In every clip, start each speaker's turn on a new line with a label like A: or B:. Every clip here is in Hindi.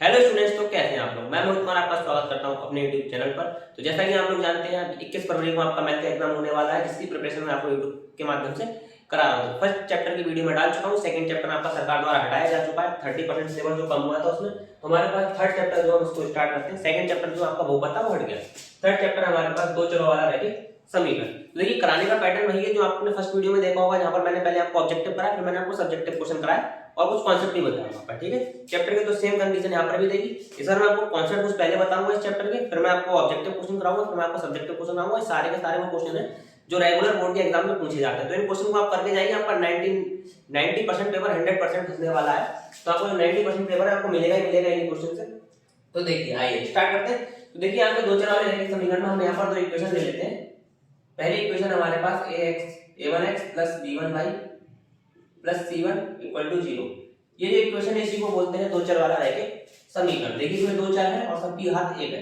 A: हेलो स्टूडेंट्स, तो कैसे हैं आप लोग। मैं मोहित कुमार आपका स्वागत करता हूं अपने यूट्यूब चैनल पर। तो जैसा कि आप लोग जानते हैं 21 फरवरी को आपका मैथ का एग्जाम होने वाला है, जिसकी प्रिपरेशन मैं आपको यूट्यूब के माध्यम से करा रहा हूं। फर्स्ट चैप्टर की वीडियो में डाल चुका हूं, सेकंड चैप्टर आपका सरकार द्वारा हटाया जा चुका है। 30% सिलेबस जो कम हुआ था उसमें हमारे पास थर्ड चैप्टर जो हम उसको स्टार्ट करते हैं। सेकंड चैप्टर जो आपका बहुपद था वो हट गया। थर्ड चैप्टर हमारे पास दो चरों वाला रह गया समीकरण। देखिए कराने का पैटर्न वही है जो आपने फर्स्ट वीडियो में देखा होगा, जहां पर मैंने पहले आपको ऑब्जेक्टिव कराया, फिर मैंने आपको सब्जेक्टिव क्वेश्चन कराया और कुछ कॉन्सेप्ट भी बताया वहां पर। ठीक है, चैप्टर के तो सेम कंडीशन यहां पर भी देगी। इस बार मैं आपको कॉन्सेप्ट कुछ पहले बताऊंगा इस चैप्टर के, फिर मैं आपको ऑब्जेक्टिव क्वेश्चन कराऊंगा, फिर मैं आपको सब्जेक्टिव क्वेश्चन कराऊंगा। सारे के सारे वो क्वेश्चन है जो रेगुलर बोर्ड के एग्जाम में पूछे जाते हैं। तो इन क्वेश्चन को आप करके जाइए, आपका 90% पेपर 100% फंसने वाला है। तो आपको जो 90% पेपर है आपको मिलेगा ही मिलेगा इन क्वेश्चन से। तो देखिए आइए स्टार्ट करते हैं। तो देखिए यहाँ पे दो चर वाले रैखिक समीकरण में हम यहाँ पर दो इक्वेशन ले लेते हैं। पहली इक्वेशन हमारे पास a1x plus b1y plus c1 equal to 0। ये जो इक्वेशन है इसी को बोलते हैं दो चर वाला रैखिक समीकरण। देखिए इसमें दो चर है और सबकी घात एक है,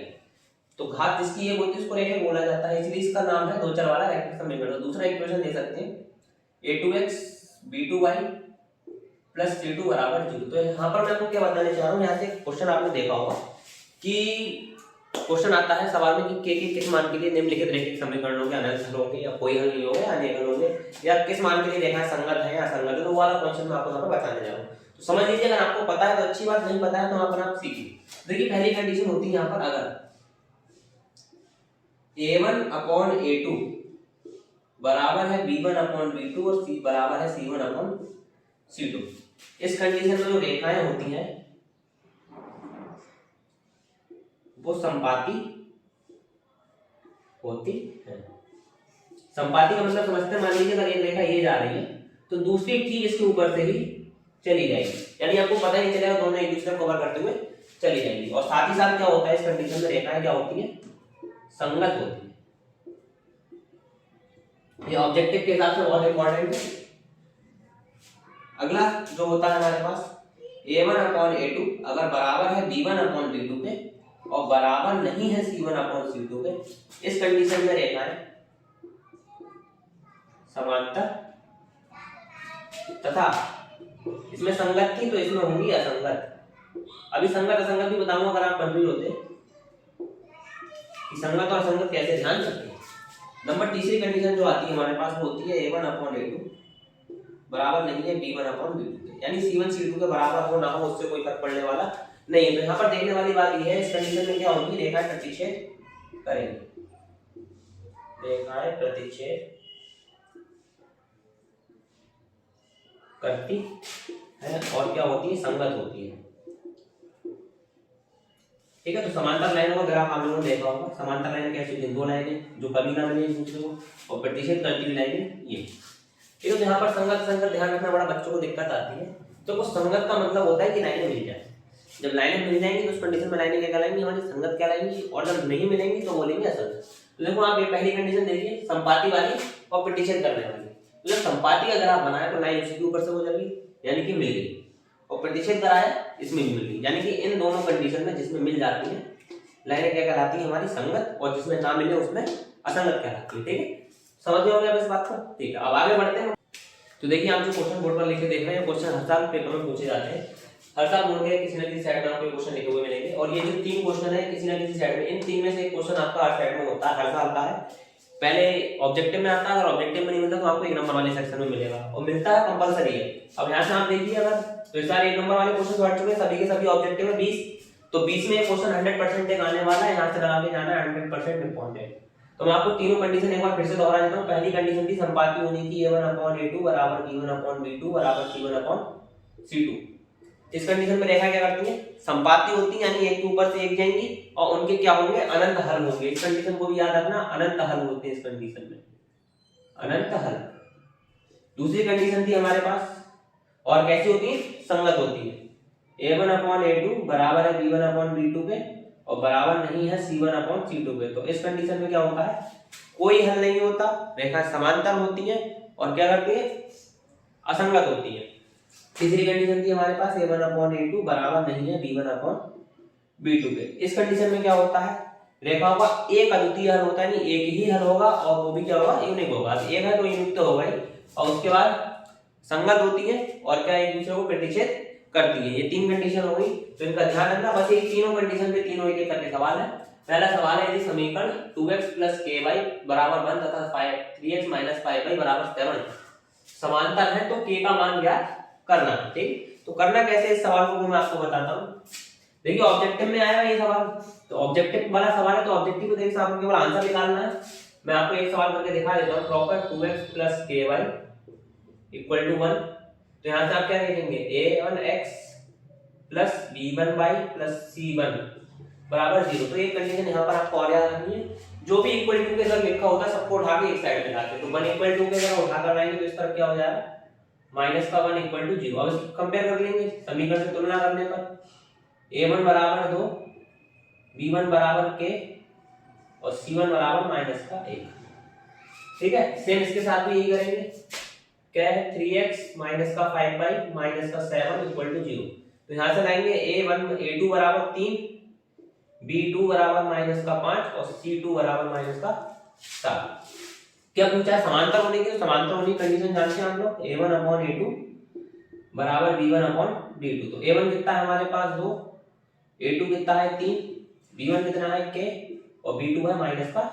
A: तो घात जिसकी ये बोलते हैं उसको रैखिक बोला जाता है, इसलिए इसका नाम है दो चर वाला रैखिक समीकरण। तो दूसरा इक्वेशन दे सकते हैं a2x b2y प्लस c2 बराबर 0। तो यहाँ पर मैं आपको क्या बताने चाह रहा हूँ, यहाँ से क्वेश्चन आपने देखा होगा कि क्वेश्चन आता है सवाल में कि के किस मान के लिए निम्नलिखित रैखिक समीकरणों के अनंत हल होंगे, या कोई हल नहीं होगा या अनेक हल होंगे, या किस मान के लिए रेखा संगत है या असंगत है। तो वो वाला क्वेश्चन मैं आपको यहाँ पर बताने जा रहा हूँ। तो समझ लीजिए, अगर आपको पता है तो अच्छी बात, नहीं पता है तो वहां पर आप सीखिए। देखिए पहली कंडीशन होती है यहाँ पर, अगर a1 अपॉन a2 बराबर है b1 अपॉन b2 और c बराबर है c1 अपॉन c2, इस कंडीशन में जो रेखाएं होती हैं वो संपाती होती है। संपाती का मतलब समझते हैं, मान लीजिए अगर एक रेखा ये जा रही है तो दूसरी ठीक इसके ऊपर से ही चली जाएगी, यानी आपको पता ही नहीं चलेगा, दोनों एक दूसरे को कवर करते हुए चली जाएंगी। और साथ ही साथ क्या होता है इस कंडीशन में, रेखाएं क्या होती है, संगत होती है। ये ऑब्जेक्टिव के हिसाब से बहुत इंपॉर्टेंट है। अगला जो होता है हमारे पास a1 अपॉन a2 अगर बराबर है b1 अपॉन b2 पे और बराबर नहीं है c1 अपॉन c2 पे, इस कंडीशन में रेखाएं समांतर तथा इसमें संगत थी तो इसमें होंगी असंगत। अभी संगत असंगत भी बताऊंगा अगर आप कंफ्यूज होते कि संगत और असंगत कैसे ध्यान सकते हैं। नंबर तीसरी कंडीशन जो आती है हमारे पास वो होती है a1 अपॉन a2 बराबर नहीं है b1 अपॉन b2, यानी c1 c2 के बराबर हो ना हो उससे कोई फर्क पड़ने वाला नहीं है। तो यहाँ पर देखने वाली बात यह है, इस कंडीशन में क्या होगी, रेखाएं प्रतिच्छेद करेंगी, रेखाएं प्रतिच्छेद करती है और क्या होती है, संगत होती है। ठीक है, तो समांतर लाइनों का ग्राफ आप लोगों ने देखा होगा। समांतर लाइन कैसी होती है, दो लाइनें जो कभी ना मिले एक दूसरे को, और प्रतिच्छेद करती हुई लाइनें ये। ठीक है, तो यहाँ पर संगत संगत ध्यान रखना बड़ा बच्चों को दिक्कत आती है। तो कुछ संगत का मतलब होता है कि लाइनें मिल जाए। जब लाइनें मिल जाएंगी तो उस कंडीशन में लाइनें क्या कहलाएंगी, हमारी संगत कहलाएंगी, और जब नहीं मिलेंगी तो बोलेंगे असंगत। तो देखो आप ये पहली कंडीशन देखिए, संपाती वाली और प्रतिच्छेद करने वाली। तो जब संपाती का ग्राफ बनाया तो लाइन उसके ऊपर से गुजर गई यानी कि मिल गई, और प्रतिच्छेद कराया इसमें भी मिल गई, यानी कि इन दोनों कंडीशन में जिसमें मिल जाती है लाइनें क्या कहलाती है हमारी संगत, और जिसमें ना मिले उसमें असंगत कहलाती है। ठीक है, समझ में हो गया इस बात को। ठीक है, अब आगे बढ़ते हैं। तो देखिए आप जो क्वेश्चन बोर्ड पर लिखे देख रहे हैं, क्वेश्चन हर साल पेपर में पूछे जाते हैं। हर साल बोर्ड के किसी न किसी साइड में आपको क्वेश्चन लिखे हुए मिलेंगे, और ये जो तीन क्वेश्चन है किसी न किसी साइड में, इन तीन में से एक क्वेश्चन आपका हर साइड में होता है, हर साल का है। पहले ऑब्जेक्टिव में आता है, अगर ऑब्जेक्टिव में नहीं मिलता तो आपको एक नंबर वाले सेक्शन में मिलेगा, और मिलता है कंपलसरी है। अब यहाँ से आप देखिए, अगर तो सारे एक नंबर वाले क्वेश्चन हट चुके हैं, सभी के सभी ऑब्जेक्टिव में 20, तो 20 में क्वेश्चन 100% आने वाला है, यहाँ से लगा के जाना है 100% इंपॉर्टेंट। तो मैं आपको तीनों कंडीशन एक बार फिर से दोहरा देता हूँ। पहली कंडीशन थी संपाती होनी थी a1 अपॉन a2 बराबर b1 अपॉन b2 बराबर c1 अपॉन c2। इस कंडीशन में रेखा क्या करती है, संपाती होती है, यानी एक के ऊपर से एक जाएंगी और उनके क्या होंगे, अनंत हल होंगे। इस कंडीशन को भी याद रखना, अनंत हल होते हैं इस कंडीशन में, अनंत हल। दूसरी कंडीशन थी हमारे पास, और कैसी होती है, संगत होती है, a1 अपॉन a2 बराबर है b1 अपॉन b2 पे और बराबर नहीं है c1 अपॉन c2 पे। तो इस कंडीशन में क्या होता है, कोई हल नहीं होता, रेखा समांतर होती है और क्या करती है, असंगत होती है। तीसरी कंडीशन थी हमारे पास a1 अपॉन a2 बराबर नहीं है b1 अपॉन b2 पे। इस कंडीशन में क्या होता है, रेखाओं का एक अद्वितीय हल होता है, यानी एक ही हल होगा और वो भी क्या होगा, यूनिक होगा। एक है तो यूनिक तो होगा ही, और उसके बाद संगत होती है और क्या एक दूसरे को प्रतिच्छेद करती है। ये 3 कंडीशन हो गई, तो इनका ध्यान रखना। बस ये तीनों कंडीशन पे तीनों एक करके सवाल है। पहला सवाल है यदि समीकरण 2x + ky बराबर 1 तथा 3x - 5y बराबर 7 समांतर है तो k का मान ज्ञात करना। ठीक, तो करना कैसे इस सवाल को मैं आपको बताता हूँ। देखिए ऑब्जेक्टिव में आया है ये सवाल, तो ऑब्जेक्टिव वाला सवाल है तो ऑब्जेक्टिव को देखिए आपको केवल आंसर निकालना है। मैं आपको एक सवाल करके दिखा देता हूँ। प्रॉपर 2x + ky = 1, तो यहाँ से आप क्या लिखेंगे a1x + b1y + c1 बराबर 0। तो ये कंडीशन यहाँ पर आपको और याद रखनी है। जो भी इक्वल टू के अगर लिखा होता है सबको उठा के एक साइड में लाते, तो 1 = 2 के अगर उठा कर लाएंगे तो इस तरफ क्या हो जाएगा -1 = 0। अब इसको कंपेयर कर लेंगे समीकरण से तुलना करने पर a1 = 2, b1 = k और c1 = -1। ठीक है, सेम इसके साथ भी यही करेंगे। क्या है 3x - 5y - 7 = 0। तो यहां से लाएंगे a2 = 3, b2 = -5 और c2 = -7। क्या पूछा है समांतर होने की, तो समांतर होने की कंडीशन जानते हैं हम लोग a1/a2 = b1/b2। तो a1 कितना है हमारे पास 2, a2 कितना है 3, b1 कितना है k और b2 है -5।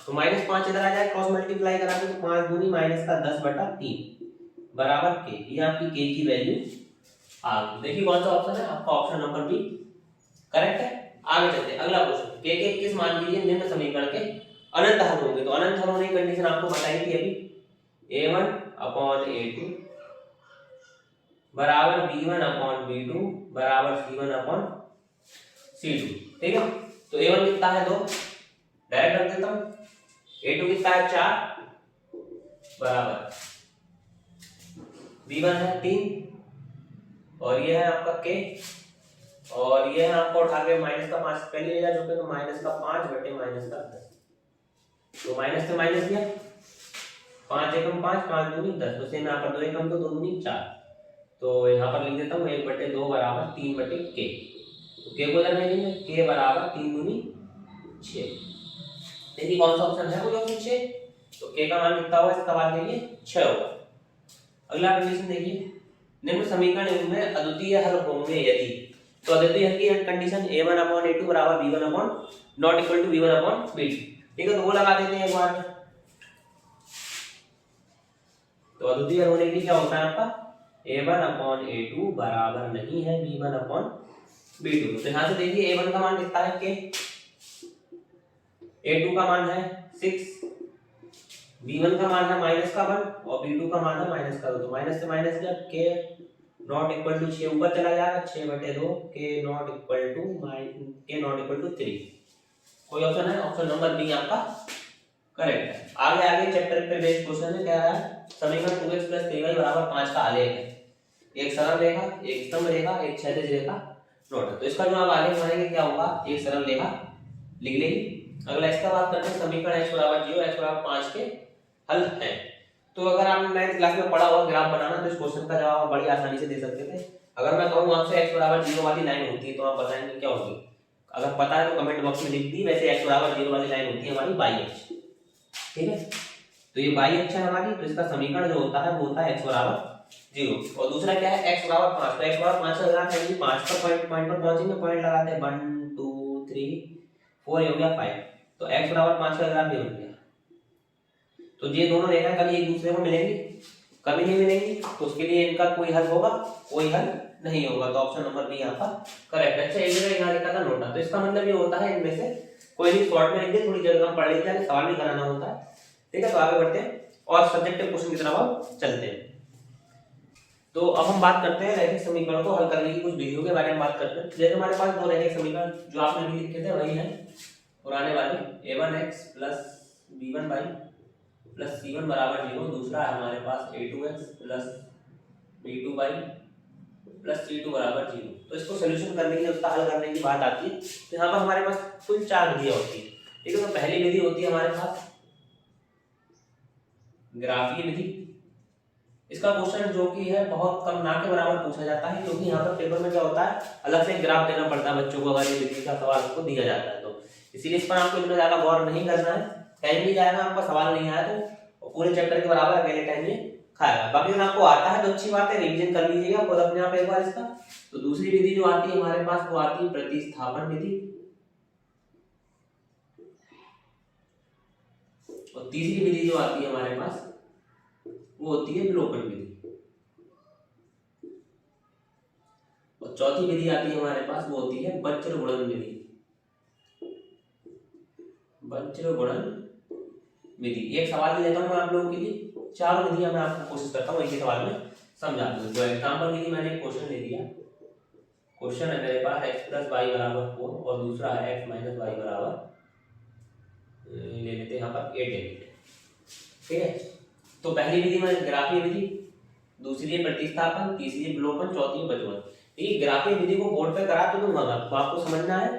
A: तो -5 इधर आ जाए क्रॉस मल्टीप्लाई करा के, तो 5 दूनी -10/3 बराबर k। ये आपकी k की वैल्यू आ गई। देखिए कौन सा ऑप्शन है आपका, ऑप्शन नंबर बी करेक्ट है। आगे चलते हैं अगला क्वेश्चन। k के किस मान के लिए निम्न समीकरण के अनंत हल होंगे। तो अनंत हल होने की कंडीशन आपको बताई थी अभी, a1/a2 बराबर b1/b2 बराबर c1/c2। ठीक है, तो a1 कितना है 2, डायरेक्ट रख देता हूं। a2 कितना है 4 बराबर b1 है 3 और ये है आपका k और ये है आपको उठा के -5 पहले ले जा चुके, तो -5/-10। तो माइनस से माइनस गया, 5 एकम 5, 5 दूनी 10। तो सेम यहाँ पर 2 एकम 2, 2 दूनी 4। तो यहाँ पर लिख देता हूँ 1/2 बराबर 3/k। तो k को इधर भेजेंगे, k बराबर 3 दूनी 6। देखिए कौन सा ऑप्शन है वो जो 6, तो k का मान कितना होगा इस सवाल के लिए 6 होगा। अगला कंडीशन देखिए, निम्न समीकरण में अद्वितीय हल होंगे यदि, तो अद्वितीय हल की कंडीशन a1/a2 बराबर b1/b2। ठीक है, तो वो लगा देते हैं एक बार में। तो अद्वितीय होने के लिए क्या होता है आपका a1/a2 बराबर नहीं है b1/b2। तो यहां से देखिए a1 का मान कितना है k, a2 का मान है 6, b1 का मान है -1 और b2 का मान है -2। तो माइनस से माइनस गया, k ≠ 6 ऊपर चला जाएगा 6/2, k ≠ 3। कोई ऑप्शन है, ऑप्शन नंबर बी आपका करेक्ट है। आगे चैप्टर पे बेस्ड क्वेश्चन है, क्या है समीकरण 2x + 3y बराबर 5 का आलेख है। एक सरल रेखा, एक स्तंभ रेखा, एक क्षैतिज रेखा नोट है। तो इसका जो आप आलेख बनाएंगे क्या होगा, एक सरल रेखा लिख लेंगे। अगला इसका बात करते हैं समीकरण x = 0 x = 5 के हल हैं। तो अगर आपने 9th क्लास में पढ़ा हुआ ग्राफ बनाना, तो इस क्वेश्चन का जवाब बड़ी आसानी से दे सकते थे। अगर मैं कहूं आपसे x = 0 वाली लाइन होती है तो आप बताएंगे क्या होगी। अगर पता है तो कमेंट बॉक्स में लिख दी। वैसे x = 0 वाली लाइन होती है हमारी y अक्ष। ठीक है, तो ये y अक्ष है हमारी, तो इसका समीकरण जो होता है वो होता है x = 0। और दूसरा क्या है x = 5। तो x = 5 का ग्राफ है 5 पर पॉइंट पर पहुंचेंगे, पॉइंट लगाते हैं 1 2 3 4 हो गया 5। तो x = 5 का ग्राफ ये बन गया। तो ये दोनों रेखा कभी एक दूसरे को मिलेंगी, कभी नहीं मिलेंगी, तो उसके लिए इनका कोई हल होगा, कोई हल नहीं होगा। तो ऑप्शन नंबर बी यहाँ पर करेक्ट है। अच्छा एक जगह यहाँ लिखा था नोटा, तो इसका मतलब ये होता है इनमें से कोई भी शॉर्ट में लिख दे, थोड़ी जगह हम पढ़ लेते हैं, सवाल भी कराना होता है। ठीक है, तो आगे बढ़ते हैं और सब्जेक्टिव क्वेश्चन की तरफ अब चलते हैं। तो अब हम बात करते हैं रैखिक समीकरण को हल करने की कुछ विधियों के बारे में बात करते हैं। जैसे हमारे पास दो रैखिक समीकरण जो आपने भी लिखे थे वही है पुराने वाले, a1x + b1y + c1 = 0। दूसरा है हमारे पास a2x + b2y + c2 = 0। तो इसको सोल्यूशन करने के लिए, उसका हल करने की बात आती है, तो यहाँ पर हमारे पास कुल 4 विधियां होती है। ठीक है, तो पहली विधि होती है हमारे पास ग्राफीय विधि। इसका क्वेश्चन जो कि है बहुत कम ना के बराबर पूछा जाता है, क्योंकि यहाँ पर पेपर में क्या होता है अलग से ग्राफ देना पड़ता है बच्चों को, अगर ये विधि का सवाल आपको दिया जाता है तो। इसीलिए इस पर आपको इतना ज्यादा गौर नहीं करना है, टाइम भी जाएगा, आपका सवाल नहीं आया तो पूरे चैप्टर के बराबर अकेले टाइम में खाएगा। बाकी अगर आपको आता है तो अच्छी बात है, रिवीजन कर लीजिएगा खुद अपने आप एक बार इसका। तो दूसरी विधि जो आती है हमारे पास वो आती है प्रतिस्थापन विधि, और तीसरी विधि जो आती है हमारे पास वो होती है विलोपन विधि, और चौथी विधि आती है हमारे पास वो होती है वज्र गुणन विधि। वज्र गुणन विधि एक सवाल लेता हूं मैं आप लोगों के लिए, चारों विधियां मैं आपको कोशिश करता हूं एक ही सवाल में समझा दूं। जो एग्जांपल के लिए मैंने क्वेश्चन ले लिया, क्वेश्चन है मेरे पास x + y = 4 और दूसरा है x - y = ले लेते हैं यहाँ पर 8 ले लेते हैं। ठीक है, तो पहली विधि में ग्राफीय विधि, दूसरी है प्रतिस्थापन, तीसरी है विलोपन, चौथी है वज्रगुणन। ये ग्राफीय विधि को बोर्ड पे करा तो दूंगा, तो आपको समझना है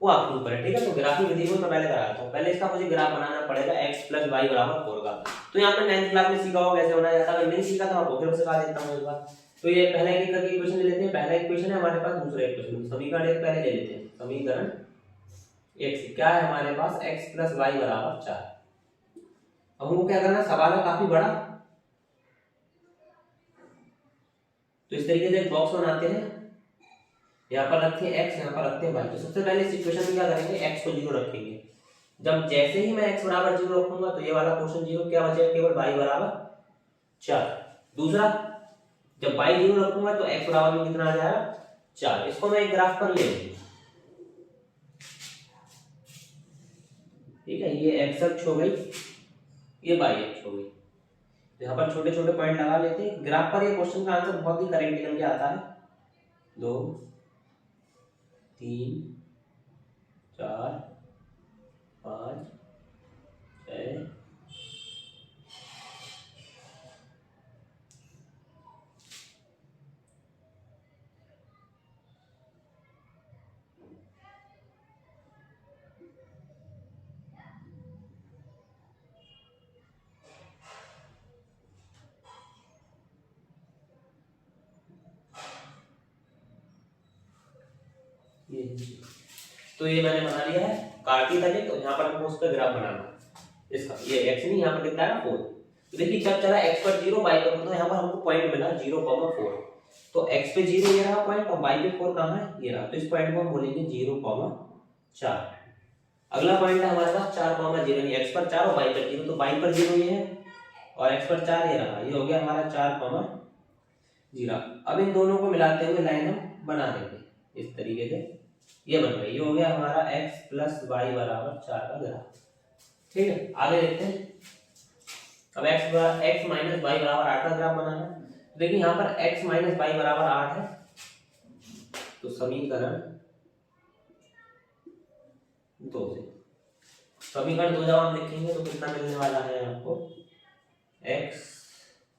A: वो आपके ऊपर है। ठीक है, तो ग्राफीय विधि को मैं पहले कराता हूँ। पहले इसका मुझे ग्राफ बनाना पड़ेगा x + y = 4 का। तो यहाँ पे 9th क्लास में सीखा होगा कैसे बनाया जाता है, अगर नहीं सीखा तो आपको फिर सिखा देता हूँ एक बार। तो ये पहला एक करके इक्वेशन ले लेते हैं। पहला इक्वेशन है हमारे पास, दूसरा इक्वेशन, समीकरण एक पहले ले लेते हैं। समीकरण एक से क्या है हमारे पास, x + y = 4। अब हमको क्या करना है, सवाल है काफी बड़ा, तो इस तरीके से एक बॉक्स बनाते हैं, यहाँ पर रखते हैं x, यहाँ पर रखते हैं y। तो सबसे पहले इस इक्वेशन में क्या करेंगे, x को 0 रखेंगे। जब जैसे ही मैं x = 0 रखूंगा तो ये वाला क्वेश्चन 0, क्या बचेगा, केवल y = 4। दूसरा, जब y 0 रखूंगा तो x बराबर में कितना आ जाएगा, 4। इसको मैं एक ग्राफ पर ले लूंगा। ठीक है, ये x अक्ष हो गई, ये y अक्ष हो गई। यहाँ पर छोटे छोटे पॉइंट लगा लेते हैं। ग्राफ पर ये क्वेश्चन का आंसर बहुत ही करेक्ट निकल के आता है। 2 3 4 5 6 ये, तो ये मैंने बना लिया है कार्तीय तले। तो यहाँ पर हमको उसका ग्राफ बनाना है इसका, ये x नहीं, यहाँ पर कितना है 4। तो देखिए जब चला x पर 0, y पर, तो यहाँ पर हमको पॉइंट मिला 0,4। तो x पे 0 ये रहा पॉइंट, और y पे 4 कहाँ है, ये रहा। तो इस पॉइंट को हम बोलेंगे 0,4। अगला पॉइंट है हमारे पास 4,0, यानी x पर 4 और y पर 0। तो y पर 0 ये है और x पर 4 ये रहा, ये हो गया हमारा 4,0। अब इन दोनों को मिलाते हुए लाइन हम बना देंगे इस तरीके से, ये बन गया। ये हो गया हमारा x + y = 4 का ग्राफ। ठीक है, आगे देखते हैं। अब x - y = 8 का ग्राफ बनाना है। देखिए यहाँ पर x - y = 8 है, तो समीकरण 2 से, समीकरण 2 जब हम लिखेंगे तो कितना मिलने वाला है आपको, x,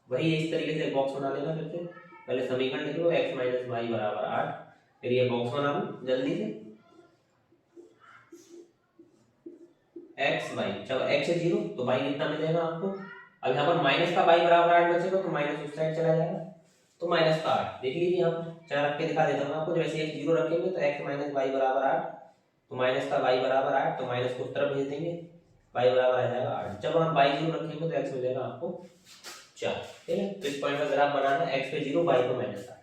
A: वही इस तरीके से बॉक्स बना लेना। फिर से पहले समीकरण लिख लो, x - y = 8। फिर ये बॉक्स बना लो जल्दी से, x y, जब x है 0 तो y कितना मिलेगा आपको। अब यहाँ पर माइनस का y = 8 बचेगा, तो माइनस उस साइड चला जाएगा, तो माइनस का 8। देख लीजिए यहाँ पर, चार रख के दिखा देता हूँ आपको। जैसे x 0 रखेंगे तो x - y = 8, तो माइनस का y = 8, तो माइनस को उस तरफ भेज देंगे, y बराबर आ जाएगा 8। जब हम y 0 रखेंगे तो x मिलेगा आपको 4। ठीक है, तो इस पॉइंट का ग्राफ बनाना है, x पे 0, y पे -8।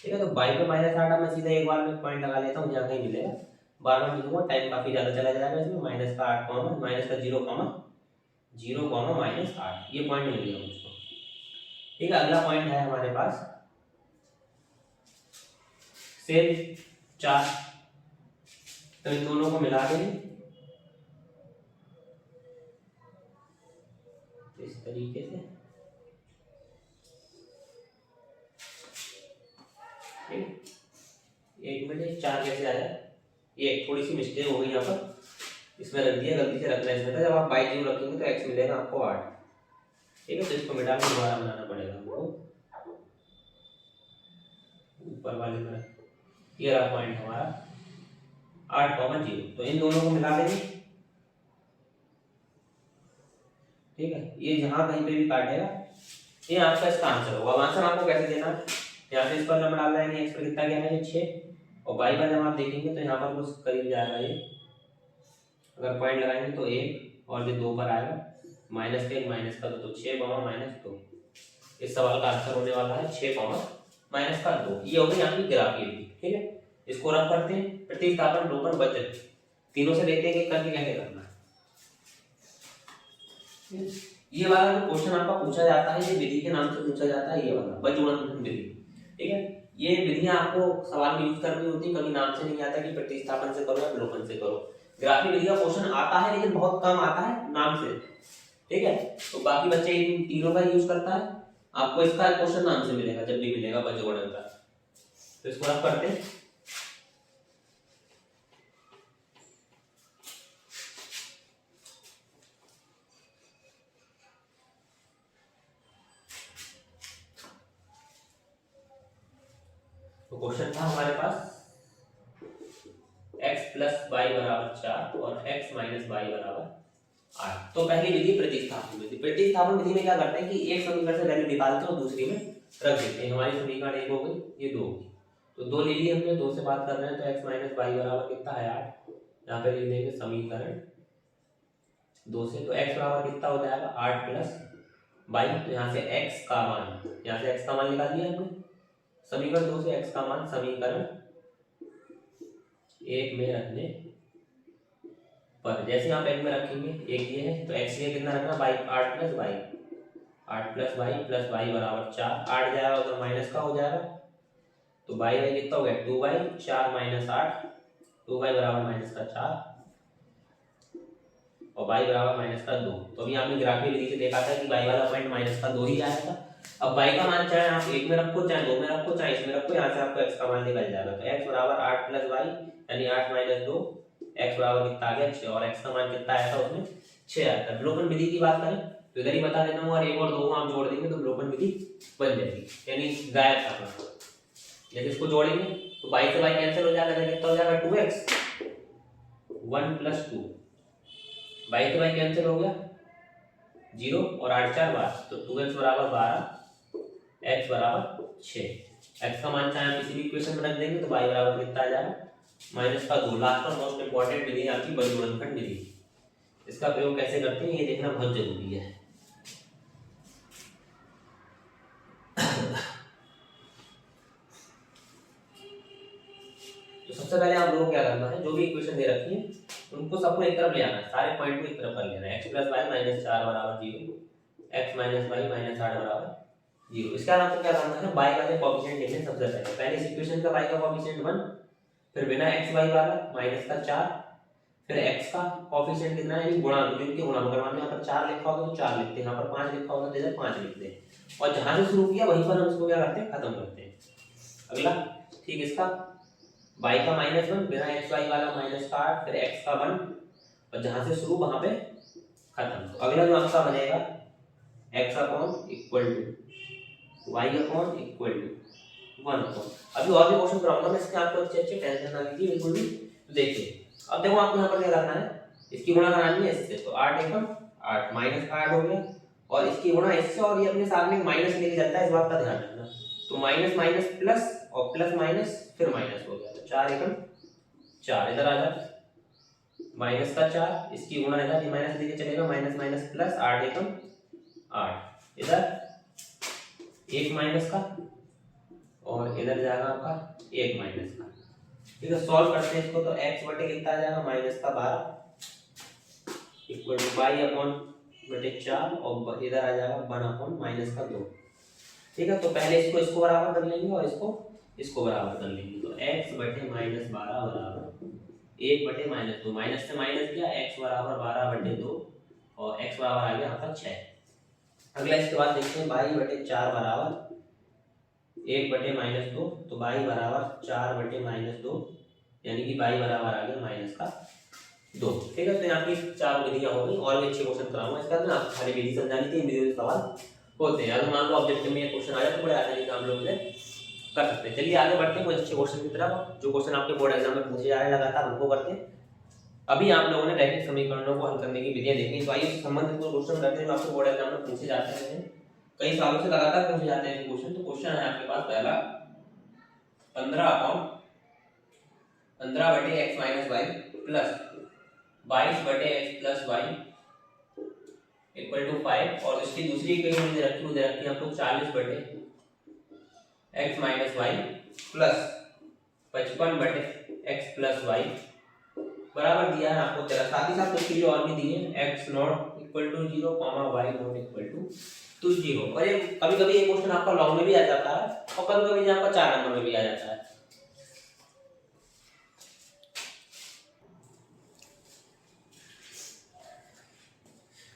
A: ठीक है, तो y पे -8 मैं सीधा एक बार में पॉइंट लगा लेता हूँ, जहाँ कहीं मिलेगा। बार बार लिखूंगा, टाइम काफी ज्यादा चला जाएगा इसमें। -8, -0, 0, -8, ये पॉइंट मिल गया मुझको। ठीक है, अगला पॉइंट है हमारे पास सेम 4। तो इन दोनों को मिला देंगे इस तरीके से। एक मिनट, 4 कैसे आया, ये थोड़ी सी मिस्टेक हो गई यहाँ पर, इसमें रख दिया, गलती से रखना इसमें था। जब आप y 0 रखेंगे तो x मिलेगा आपको 8। ठीक है, तो इसको मिटा के दोबारा बनाना पड़ेगा हमको ऊपर वाले में। ये रहा पॉइंट हमारा 8,0। तो इन दोनों को मिला देंगे। ठीक है, ये जहां कहीं पे भी काटेगा ये आपका इसका आंसर होगा। अब आंसर आपको कैसे देना है, यहाँ से इस पर नंबर डालना है, x पर कितना गया है, ये 6, और y पर जब आप देखेंगे तो यहाँ पर कुछ करीब जाएगा ये, अगर पॉइंट लगाएंगे तो 1, और ये 2 पर आएगा, -1 -2, तो 6, -2। इस सवाल का आंसर होने वाला है 6 माइनस का 2। ये हो गई आपकी ग्राफीय विधि। ठीक है, इसको रफ करते हैं। प्रतिस्थापन, रोपण, वजन, तीनों से देखते हैं कि करके कैसे करना है। ये वाला जो क्वेश्चन आपका पूछा जाता है, ये विधि के नाम से पूछा जाता है, ये वाला बजगुणनफल विधि। ठीक है, ये विधियां आपको सवाल में यूज करनी होती है, कभी नाम से नहीं आता कि प्रतिस्थापन से करो या विलोपन से करो। ग्राफीय विधि का क्वेश्चन आता है लेकिन बहुत कम आता है नाम से। ठीक है, तो बाकी बच्चे इन तीनों का यूज करता है। आपको इसका क्वेश्चन नाम से मिलेगा जब भी मिलेगा बजगुणन का। तो इसको आप पढ़ते हैं। तो क्वेश्चन था हमारे पास x प्लस वाई बराबर 4 और x माइनस वाई बराबर 8। तो पहली विधि प्रतिस्थापन विधि। प्रतिस्थापन विधि में क्या करते हैं कि एक समीकरण से वैल्यू निकालते हैं और दूसरी में रख देते हैं। हमारी समीकरण एक हो गई, ये 2 होगी, तो 2 ले ली हमने, 2 से बात कर रहे हैं तो x माइनस वाई बराबर कितना है 8। यहाँ पे लिख देंगे समीकरण 2 से, तो x बराबर कितना हो जाएगा 8 प्लस वाई। तो यहाँ से x का मान, यहाँ से x का मान निकाल दिया हमने समीकरण 2 से। x का मान समीकरण 1 में रखने पर, जैसे यहाँ पे 1 में रखेंगे, एक ये है तो x लिए कितना रखना y, 8 plus y, 8 plus y बराबर 4। 8 जाएगा उधर माइनस का हो जाएगा, तो वाई कितना हो गया 2 वाई, 4 माइनस 8, 2 वाई बराबर माइनस का 4 और वाई बराबर माइनस का 2। तो अभी आपने ग्राफीय विधि से देखा था कि वाई वाला पॉइंट माइनस का 2 ही आएगा। अब वाई का मान चाहे आप 1 में रखो, चाहे 2 में रखो, चाहे इसमें रखो, यहाँ से आपको x का मान निकल जाएगा। तो x बराबर 8 प्लस वाई यानी 8 माइनस 2, x बराबर कितना आ गया 6, और x का मान कितना आया था उसमें 6 आया था। विलोपन विधि की बात करें तो इधर ही बता देता हूँ, और 1 और 2 आप जोड़ देंगे तो विलोपन विधि बन जाएगी, यानी गायब था। जैसे इसको जोड़ेंगे तो y से y कैंसिल हो जाएगा, कितना हो जाएगा 2x 1 प्लस 2, y से y कैंसिल हो गया 0 और 8 4 12, तो 2x बराबर 12, x बराबर 6। x का मान चाहे किसी भी इक्वेशन में रख देंगे तो y बराबर कितना आ जाएगा माइनस का 2। लास्ट और मोस्ट इंपॉर्टेंट विधि आपकी बजगुणनखंड विधि। इसका प्रयोग कैसे करते हैं ये देखना बहुत जरूरी है। तो सबसे पहले आप लोगों को क्या करना है, जो भी इक्वेशन दे रखी है उनको सबको एक तरफ ले आना है, सारे पॉइंट को एक तरफ कर लेना है। x प्लस वाई माइनस 4 बराबर 0, x माइनस वाई माइनस 8 बराबर 0। इसका आपको क्या करना है, y का कोएफिशिएंट लिखना है सबसे पहले इस इक्वेशन का y का कोएफिशिएंट 1, फिर बिना x y वाला माइनस का 4, फिर x का कोएफिशिएंट कितना है, यानी गुणा, तो इनके गुणा करवाने, यहाँ पर 4 लिखा होगा तो 4 लिखते हैं, यहाँ पर 5 लिखा होगा तो इधर 5 लिखते हैं, और जहां से शुरू किया वहीं पर हम इसको क्या करते हैं खत्म करते हैं। अगला ठीक, इसका y का -1 बिना x y वाला माइनस का 8, फिर x का 1 और जहां से शुरू वहां पे खत्म। तो अगला जो आपका बनेगा x upon equal to y upon equal to 1 upon. अभी और भी क्वेश्चन कराऊंगा मैं इसके, आपको अच्छे टेंशन ना लीजिए बिल्कुल भी। तो देखिए अब देखो आपको यहाँ पर क्या करना है, इसकी गुणा करानी है इससे, तो 8 एकम 8 माइनस का 8 हो गया, और इसकी गुणा इससे, और ये अपने साथ में माइनस लेके जाता है, इस बात का ध्यान रखना। तो माइनस माइनस प्लस और प्लस माइनस फिर माइनस हो गया, तो 4 एकम 4 इधर आ जाए, माइनस का 4, इसकी गुणा इधर ये माइनस लेके चलेगा, माइनस माइनस प्लस 8 एकम 8, इधर 1 माइनस का और इधर जाएगा आपका 1 माइनस का। ठीक है, सॉल्व करते हैं इसको, तो x बटे कितना आ जाएगा माइनस का 12 इक्वल टू y अपॉन बटे 4 और इधर आ जाएगा 1 अपॉन माइनस का 2। ठीक है, तो पहले इसको बराबर कर लेंगे और इसको बराबर कर लेंगे, तो x बटे माइनस 12 बराबर 1 बटे माइनस 2, माइनस से माइनस किया, x बराबर 12 बटे 2 और x बराबर आ गया आपका 6। अगला इसके बाद देखते हैं y बटे 4 बराबर 1 बटे माइनस 2, तो y बराबर 4 बटे माइनस 2, यानी कि y बराबर आ गया माइनस का 2। ठीक है, तो यहाँ की 4 विधियां हो गई, और भी अच्छे क्वेश्चन कराऊंगा इसका, ना खाली विधि समझानी थी, वीडियो में सवाल होते हैं। अगर मान लो ऑब्जेक्टिव में ये क्वेश्चन आ जाए तो बड़े आसानी से हम लोग इसे कर सकते हैं। चलिए आगे बढ़ते हैं कुछ अच्छे क्वेश्चन की तरफ, जो क्वेश्चन आपके बोर्ड एग्जाम में पूछे जा रहे हैं लगातार उनको करते हैं। अभी आप लोगों ने रैखिक समीकरणों को हल करने की विधियां देखी, तो आइए संबंधित क्वेश्चन करते हैं जो आपके बोर्ड एग्जाम में पूछे जाते हैं, कई सालों से लगातार पूछे जाते हैं क्वेश्चन। तो क्वेश्चन है आपके पास पहला 15 बटे x माइनस वाई प्लस 22 बटे x plus y equal to 5 और इसकी दूसरी इक्वेशन दे रखी आपको 40 बटे x माइनस वाई प्लस 55 बटे x प्लस वाई बराबर दिया है आपको तेरा। साथ ही साथ कुछ चीजें और भी दी है, x not equal to 0 y not equal to 0। और ये कभी कभी ये क्वेश्चन आपका लॉन्ग में भी आ जाता है और कभी कभी आपका 4 नंबर में भी आ जाता है।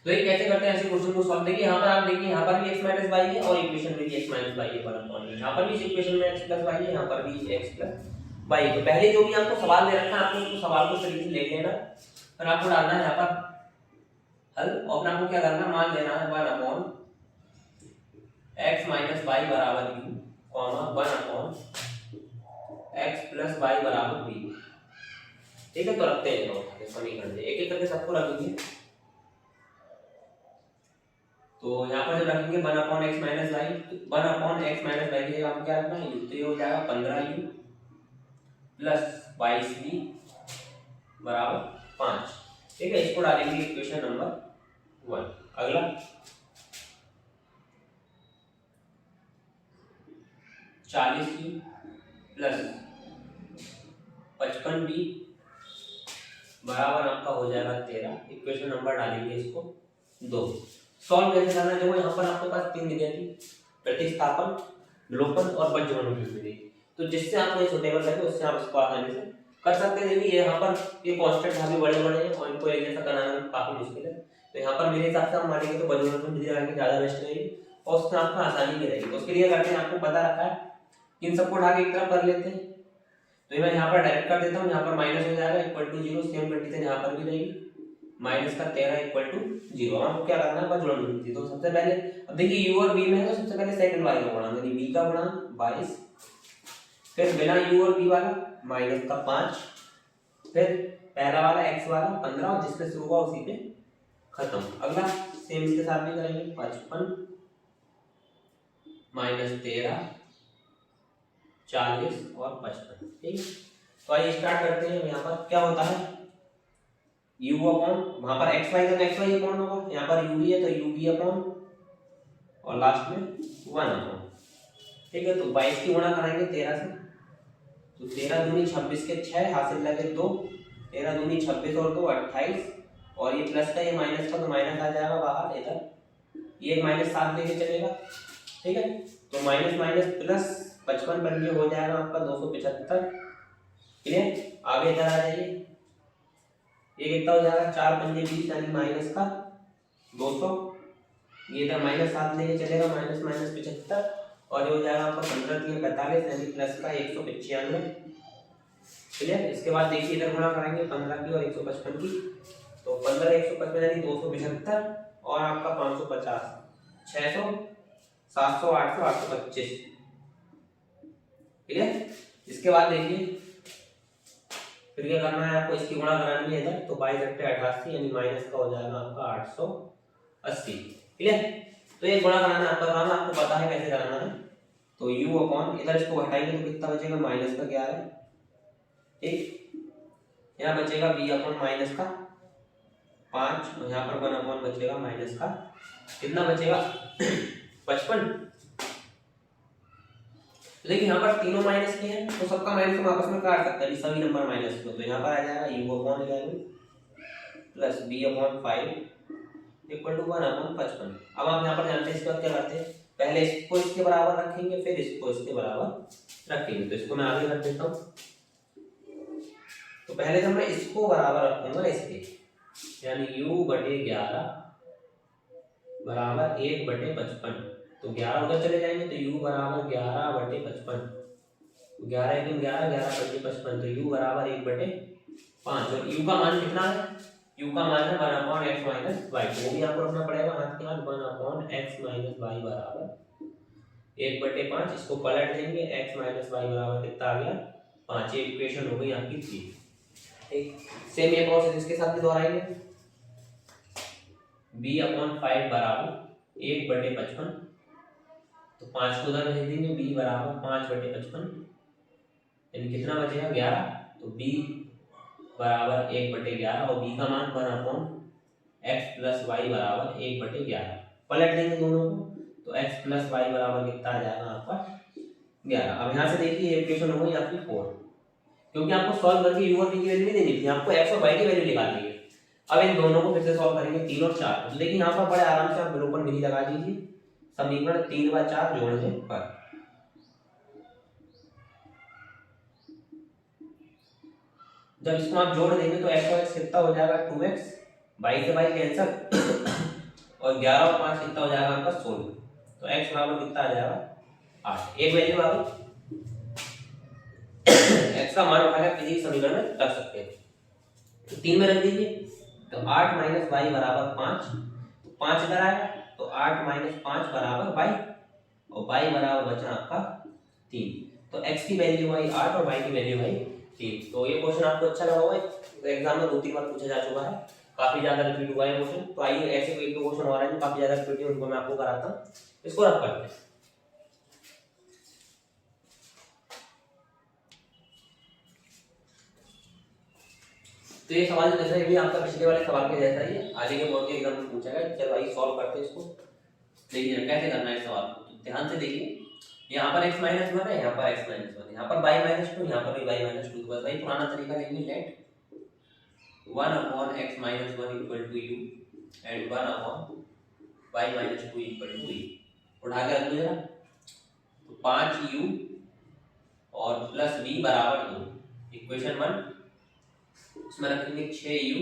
A: तो ये कैसे करते हैं ऐसे क्वेश्चन को सॉल्व? देखिए यहाँ पर आप देखिए, यहाँ पर भी x माइनस वाई है और इक्वेशन में भी x माइनस वाई है बराबर पॉइंट। यहाँ पर भी इस इक्वेशन में x प्लस वाई है, यहाँ पर भी x प्लस वाई। तो पहले जो भी आपको सवाल दे रखा है आपको उसको सवाल को तरीके से ले लेना और आपको डालना है यहाँ पर हल और आपको क्या करना है, मान लेना है 1 अपॉन x माइनस वाई बराबर u comma 1 upon x plus y बराबर b। ठीक है, तो रखते हैं समीकरण एक एक करके सबको रखेंगे। तो यहाँ पर जब रखेंगे 1 upon x minus y, 1 upon x minus y की आपको क्या रखना है, तो ये हो जाएगा 15u प्लस 22v बराबर 5। ठीक है, इसको डालेंगे इक्वेशन नंबर 1। अगला 40u प्लस 55v बराबर आपका हो जाएगा 13। इक्वेशन नंबर डालेंगे इसको 2। सॉल्व कैसे करना है? देखो यहाँ पर आपके पास 3 विधियां थी, प्रतिस्थापन, विलोपन और बंटवार विधि। तो जिससे आपको ये सुटेबल लगे उससे आप इसको आसानी से कर सकते हैं। देखिए यहाँ पर ये कांस्टेंट काफी बड़े बड़े हैं और इनको एक जैसा कराना काफी मुश्किल है। तो यहाँ पर मेरे हिसाब से हम मानेंगे तो बंटवार विधि लगाएंगे ज्यादा बेस्ट रहेगी और उससे आपको आसानी भी रहेगी। तो उसके लिए करते हैं, आपको पता रखा है, इन सबको उठा के एक तरफ कर लेते हैं। तो मैं यहाँ पर डायरेक्ट कर देता हूँ, यहाँ पर माइनस हो जाएगा इक्वल टू 0, सेम कंडीशन यहाँ पर भी रहेगी, माइनस का 13 इक्वल टू 0। हमको क्या करना है, बस जोड़नी होती है। तो सबसे पहले अब देखिए u और v में है तो सबसे पहले सेकंड वाले का गुणांक यानी v का गुणांक 22, फिर बिना u और v वाला माइनस का 5, फिर पहला वाला x वाला 15 और जिससे शुरू हुआ उसी पे खत्म। अगला सेम इसके साथ भी करेंगे, 55 माइनस 13 40 और 55। ठीक, तो आइए स्टार्ट करते हैं। यहाँ पर क्या होता है, u अपॉन वहां पर x y का x y अपॉन होगा, यहाँ पर u भी है तो u भी अपॉन और लास्ट में 1 अपॉन। ठीक है, तो 22 की गुणा कराएंगे 13 से, तो 13 दूनी 26 के 6 हासिल लगे 2, 13 दूनी 26 और 2 28 और ये प्लस का ये माइनस का तो माइनस आ जाएगा बाहर इधर, ये माइनस 7 लेके चलेगा। ठीक है, तो माइनस माइनस प्लस 55 बन के हो जाएगा आपका 275। क्लियर, आगे इधर आ जाइए, ये कितना हो जाएगा 4 पंजे 20 यानी माइनस का 200, ये इधर माइनस 7 लेके चलेगा, माइनस माइनस 75 और ये हो जाएगा आपका 15 के 45 यानी प्लस का 195। क्लियर, इसके बाद देखिए इधर गुणा कराएंगे 15 की और 155 की, तो 15 155 यानी 275 और आपका 550 600 700 800 825। क्लियर, इसके बाद देखिए फिर क्या करना है आपको, इसकी गुणा करानी है इधर, तो 22 × 88 यानी माइनस का हो जाएगा आपका 880। क्लियर, तो ये गुणा कराना आपका काम, आपको पता है कैसे कराना है। तो u अपॉन इधर इसको हटाएंगे तो कितना बचेगा, माइनस का 11। ठीक, यहाँ बचेगा b अपॉन माइनस का 5 और यहाँ पर 1 अपॉन बचेगा माइनस का कितना बचेगा 55। तो देखिए यहाँ पर तीनों माइनस के हैं तो सबका माइनस हम आपस में काट सकते हैं, सभी नंबर माइनस के। तो यहाँ पर आ जाएगा u upon 11 plus b upon 5 equal to 1 upon 55। अब आप यहाँ पर जानते हैं इसके बाद क्या करते हैं, पहले इसको इसके बराबर रखेंगे फिर इसको इसके बराबर रखेंगे। तो इसको मैं आगे रख देता हूँ, तो पहले तो मैं इसको बराबर रखूंगा इसके, यानी u बटे 11 बराबर 1 बटे 55। तो 11 उधर चले जाएंगे तो u बराबर 11 बटे 55, 11 × 11 11 बटे 55, तो u बराबर 1 बटे 5। और u का मान कितना है, u का मान है 1 अपॉन x माइनस वाई, वो भी आपको रखना पड़ेगा हाथ के हाथ, 1 अपॉन x माइनस वाई बराबर 1 बटे 5। इसको पलट देंगे, x माइनस वाई बराबर कितना आ गया 5। ये इक्वेशन हो गई आपकी 3। ठीक, सेम ये प्रोसेस इसके साथ भी दोहराएंगे, b अपॉन 5 बराबर 1 बटे 55, तो 5 को उधर भेज देंगे, b बराबर 5 बटे 55 यानी कितना बचेगा 11, तो b बराबर 1 बटे 11 और b का मान 1 अपॉन x प्लस वाई बराबर 1/11। पलट देंगे दोनों को तो x प्लस वाई बराबर कितना आ जाएगा आपका 11। अब यहाँ से देखिए ये इक्वेशन हो गई आपकी 4, क्योंकि आपको सॉल्व करके u और v की वैल्यू नहीं देनी थी, आपको x और y की वैल्यू निकालनी है। अब इन दोनों को फिर से सॉल्व करेंगे 3 और 4। तो देखिए यहाँ पर बड़े आराम से आप विलोपन विधि लगा दीजिए, समीकरण 3 व 4 जोड़ने पर। जब इसको आप जोड़ देंगे तो x और x कितना हो जाएगा 2x, y से y कैंसिल और 11 और 5 कितना हो जाएगा आपका 16। तो x बराबर कितना आ जाएगा 8। एक वैल्यू आ गई, x का मान उठाकर किसी समीकरण में रख सकते हैं। तो 3 में रख दीजिए तो 8 माइनस y बराबर 5, तो 5 इधर आएगा तो 8 माइनस 5 बराबर y, और y बराबर बचा आपका 3। तो x की वैल्यू आई 8 और y की वैल्यू आई 3। तो ये क्वेश्चन आपको अच्छा लगा होगा, तो एग्जाम में 2-3 बार पूछा जा चुका है, काफी ज्यादा रिपीट हुआ है क्वेश्चन। तो आइए ऐसे कोई एक दो क्वेश्चन और हैं जो काफी ज्यादा रिपीट है, उनको मैं आपको कराता हूं। इसको रख करते हैं। तो ये सवाल जैसा है भी आपका पिछले वाले सवाल के जैसा ही है, आगे के बोर्ड के एग्जाम में पूछा गया। चलो आइए सॉल्व करते हैं इसको। देखिए कैसे करना है सवाल को, तो ध्यान से देखिए। यहाँ पर x माइनस 1 है, यहाँ पर x माइनस 1, यहाँ पर y माइनस 2, यहाँ पर भी y माइनस 2। तो बस वही पुराना तरीका लेंगे, let 1 upon x minus 1 equal to u and 1 upon y minus 2 equal to e। उठा के रख दो जरा, तो 5u और प्लस v बराबर 2, इक्वेशन 1। इसमें रखेंगे 6u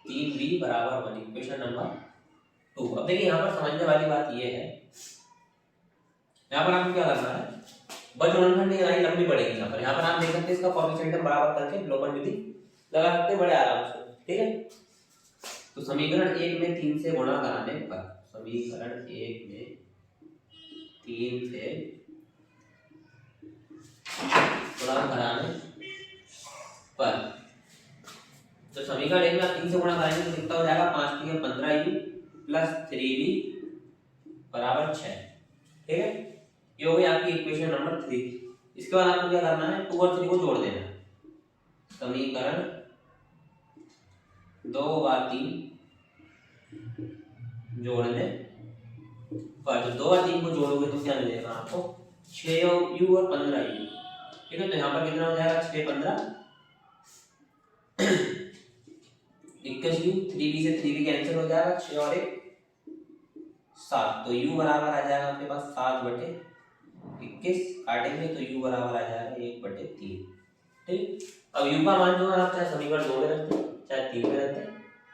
A: 3v बराबर 1, इक्वेशन नंबर 2। अब देखिए यहाँ पर समझने वाली बात ये है, यहाँ पर आपको क्या करना है, बच गुणनखंड नहीं आई लंबी पड़ेगी। यहाँ पर आप देख सकते हैं इसका कोएफिशिएंट बराबर करके विलोपन विधि लगा सकते हैं बड़े आराम से, ठीक है। तो समीकरण 1 में 3 से गुणा कराने पर, समीकरण 1 में 3 से गुणा कराने पर, तो समीकरण 1 में आप 3 से गुणा करेंगे तो कितना हो जाएगा 5 3 15u प्लस 3v बराबर 6, ठीक है। ये हो गई आपकी इक्वेशन नंबर 3। इसके बाद आपको क्या करना है, 2 और 3 को जोड़ देना। समीकरण 2 व 3 जोड़ने पर, तो 2 और 3 को जोड़ोगे तो क्या मिलेगा आपको 6u और 15u, ठीक है। तो यहाँ पर कितना हो जाएगा 6 15 21u, 3v से 3v कैंसिल हो जाएगा, 6 और 1 7। तो u बराबर आ जाएगा आपके पास 7/21, काटेंगे तो u बराबर आ जाएगा 1/3, ठीक। अब u का मान जो है आप चाहे समीकरण 2 में रखते हैं, चाहे 3 में रखते हैं,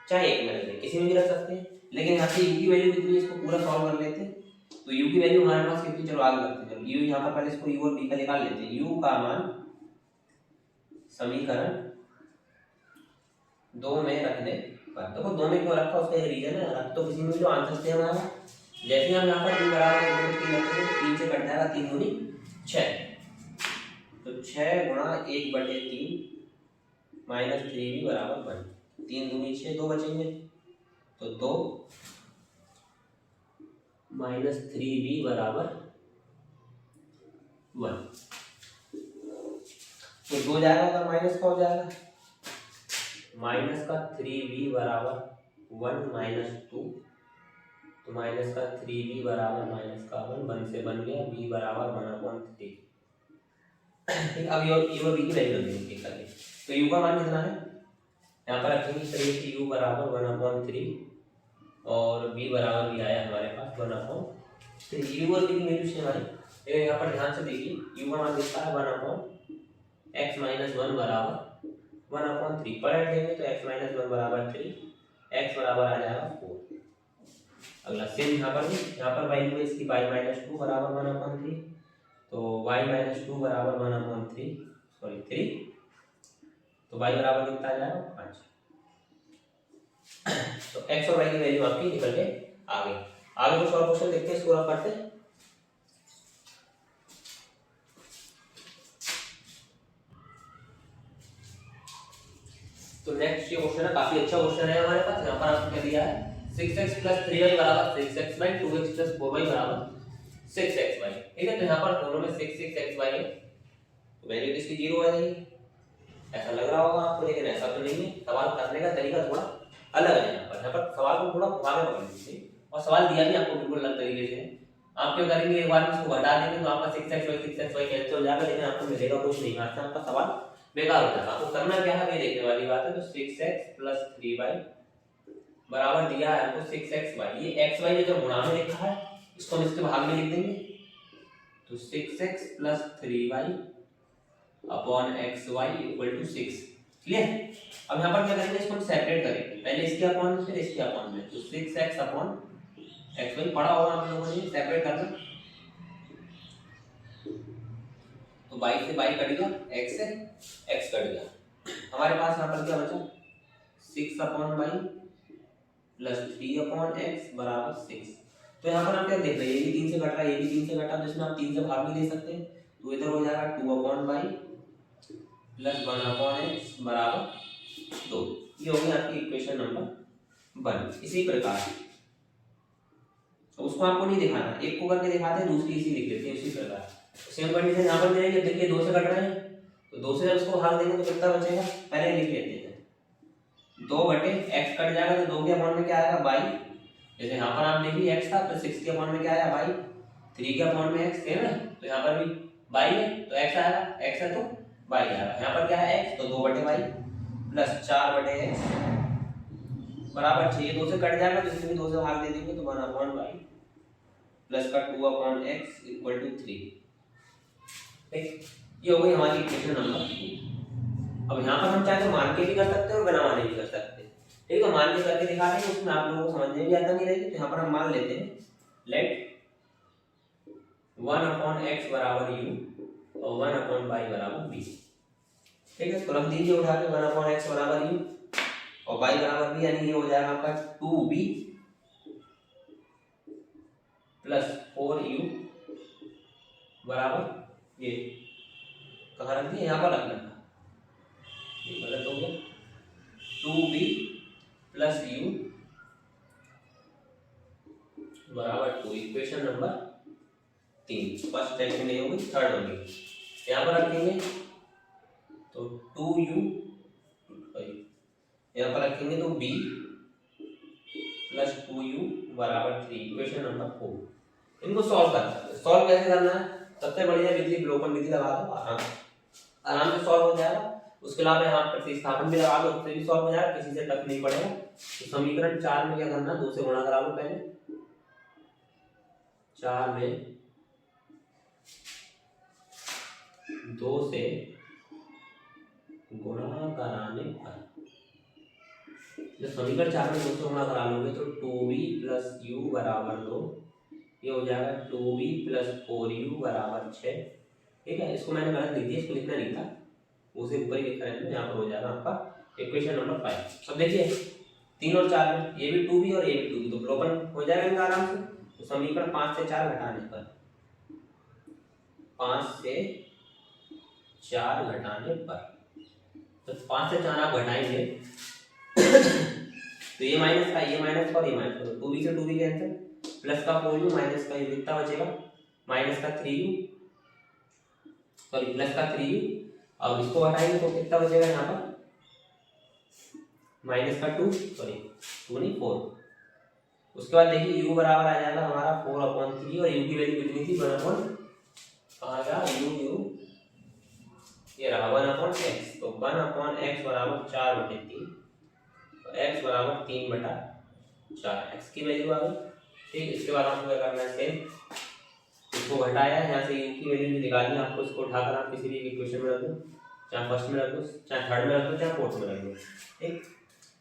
A: चाहे 1 में रखते हैं, किसी में भी रख सकते हैं। लेकिन यहाँ से u की वैल्यू कितनी है, इसको पूरा सॉल्व कर लेते हैं। तो u की वैल्यू हमारे पास कितनी, चलो आगे करते हैं। u यहाँ पर पहले इसको u और v का निकाल लेते हैं। u का मान समीकरण 2 में रखने पर, देखो 2 में क्यों रखा उसका एक रीजन है, रख तो किसी में भी जो आंसर थे हमारा। जैसे हम यहाँ पर u बराबर 1/3 रखेंगे तो 3 से कट जाएगा, 3 दूनी 6, तो 6 गुणा 1/3 माइनस 3v बराबर 1, 3 दूनी 6, 2 बचेंगे तो 2 माइनस 3v बराबर 1। तो 2 जाएगा तो माइनस का हो जाएगा, माइनस का 3v बराबर 1 माइनस 2, तो माइनस का 3v बराबर माइनस का 1 से बन गया v बराबर 1/3, ठीक। अब ये v की वैल्यू रखेंगे करके, तो u का मान कितना है, यहाँ पर रखेंगे u बराबर 1/3 और v बराबर भी आया हमारे पास 1/3। u और v की वैल्यू से हमारी, लेकिन यहाँ पर ध्यान से देखिए u का मान कितना है 1/x माइनस 1 बराबर 1/3। पलट देंगे तो x माइनस 1 बराबर 3, x बराबर आ जाएगा 4। अगला सेम यहाँ पर वैल्यू है इसकी y माइनस 2 बराबर 1/3, तो y माइनस 2 बराबर 1/3 3, तो y बराबर कितना आ जाएगा 5। तो x और y की वैल्यू आपकी निकल के आ गई। आगे कुछ और क्वेश्चन देखते हैं, इसको रख करते हैं। तो नेक्स्ट ये क्वेश्चन है, काफी अच्छा क्वेश्चन है हमारे पास। यहाँ पर आपको क्या दिया है 6x + 3y बराबर 6xy, 2x + 4y बराबर 6xy, ठीक है। तो यहाँ पर दोनों में 6 है, तो वैल्यू इसकी 0 आ जाएगी। ऐसा लग रहा होगा आपको, लेकिन ऐसा तो नहीं है। सवाल करने का तरीका थोड़ा अलग है यहाँ पर। यहाँ पर सवाल को थोड़ा घुमा के पकड़ लीजिए, और सवाल दिया भी आपको बिल्कुल अलग तरीके से। आप क्या करेंगे, एक बार में इसको घटा देंगे तो आपका 6x कैंसिल हो जाएगा, लेकिन आपको मिलेगा कुछ नहीं, यहाँ से आपका सवाल बेकार हो जाएगा। आपको करना क्या है ये देखने वाली बात है। तो 6x प्लस 3y बराबर दिया है हमको 6xy, ये xy ने जो गुणा में लिखा है इसको हम इसके भाग में लिख देंगे। तो 6x plus 3y upon xy equal to 6। Clear? अब यहाँ पर क्या करेंगे, इसको सेपरेट करेंगे, पहले इसके अपॉन में फिर इसके अपॉन में। तो 6x अपॉन xy पढ़ा होगा आप लोगों ने, सेपरेट करना। तो y से y कट गया, x से x कट गया, हमारे पास यहाँ पर क्या बचा 6 upon y plus 3 upon x बराबर 6। तो यहाँ पर आप क्या देख रहे हैं, ये भी 3 से कट रहा है, ये भी 3 से कटा, जिसमें आप 3 से भाग भी दे सकते हैं। तो इधर हो जाएगा 2 upon y plus 1 upon x बराबर 2। ये हो गई आपकी इक्वेशन नंबर 1। इसी प्रकार तो उसको आपको नहीं दिखाना, एक को करके दिखाते हैं, दूसरी इसी लिख लेते हैं इसी प्रकार। सेम कंडीशन यहाँ पर मिलेगी। देखिए 2 से कट रहे हैं, तो 2 से जब उसको भाग देंगे तो कितना बचेगा, पहले लिख लेते हैं। 2 बटे x कट जाएगा तो 2 के अपॉन में क्या आएगा y, जैसे यहाँ पर आप देखिए x था, तो 6 के अपॉन में क्या आया y, 3 के अपॉन में x है ना, तो यहाँ पर भी y है तो x आएगा, x है तो y आएगा। यहाँ पर क्या है x, तो 2 बटे y प्लस 4 बटे x बराबर 6। 2 से कट जाएगा तो इसमें 2 से भाग दे देंगे, तो 1 अपॉन y प्लस का 2 अपॉन x इक्वल टू 3। ठीक, ये हो गई हमारी इक्वेशन नंबर 2। अब यहाँ पर हम चाहे तो मान के भी कर सकते हैं और बिना माने भी कर सकते हैं। ठीक है, मान के करके दिखा रहे हैं, उसमें आप लोगों को समझ में भी आता नहीं रहेगी। तो यहाँ पर हम मान लेते हैं, लेट 1 अपॉन x बराबर u और 1 अपॉन y बराबर b। ठीक है, तो रख दीजिए उठा के 1 अपॉन x बराबर u और y बराबर b, यानी ये हो जाएगा आपका 2b प्लस 4u बराबर, ये कहाँ रख दिए, यहाँ पर रखना था, ये गलत हो गया। 2b प्लस u बराबर 2, इक्वेशन नंबर 3। फर्स्ट सेकंड नहीं होगी, थर्ड होगी। यहाँ पर रखेंगे तो 2u, यहाँ पर रखेंगे तो b प्लस 2u बराबर 3, इक्वेशन नंबर 4। इनको सॉल्व करना है। सॉल्व कैसे करना है, सबसे बढ़िया विधि विलोपन विधि लगा दो, आराम से सॉल्व हो जाएगा। उसके अलावा यहाँ प्रतिस्थापन भी लगा दो, उससे भी सॉल्व हो जाएगा, किसी से टफ नहीं पड़ेगा। तो समीकरण 4 में क्या करना है, 2 से गुणा करा लो पहले। 4 में 2 से गुणा कराने पर, जब समीकरण 4 में 2 से गुणा करा लोगे तो 2b प्लस u बराबर 2, ये हो जाएगा 2b प्लस 4u बराबर 6। ठीक है, इसको मैंने गलत लिख दिया, इसको लिखना नहीं था, उसे ऊपर ही लिखा है। यहाँ पर हो जाएगा आपका इक्वेशन नंबर 5। अब देखिए 3 और 4 में ये भी 2b और ये भी 2b, तो विलोपन हो जाएगा इनका आराम से। तो समीकरण 5 से 4 घटाने पर, 5 से 4 घटाने पर, तो 5 से 4 आप घटाएंगे तो ये माइनस का, ये माइनस का और ये माइनस का, 2b से 2b कैंसिल, प्लस का 4u माइनस का u कितना बचेगा, माइनस का 3u, सॉरी प्लस का 3u। अब इसको हटाएंगे तो कितना बचेगा यहाँ पर, माइनस का 2, सॉरी 2 नहीं 4। उसके बाद देखिए u बराबर आ जाएगा हमारा 4/3 और u की वैल्यू कितनी थी, 1/, कहाँ गया u, ये रहा 1/x। तो 1/x बराबर 4/3, तो x बराबर 3/4, x की वैल्यू आ गई। ठीक, इसके बाद आपको क्या करना है, सेम इसको घटाया, यहाँ से u की वैल्यू भी निकालनी है आपको। इसको उठाकर आप किसी भी इक्वेशन में रख दो, चाहे फर्स्ट में रख दो, चाहे थर्ड में रख दो, चाहे फोर्थ में रख दो। ठीक,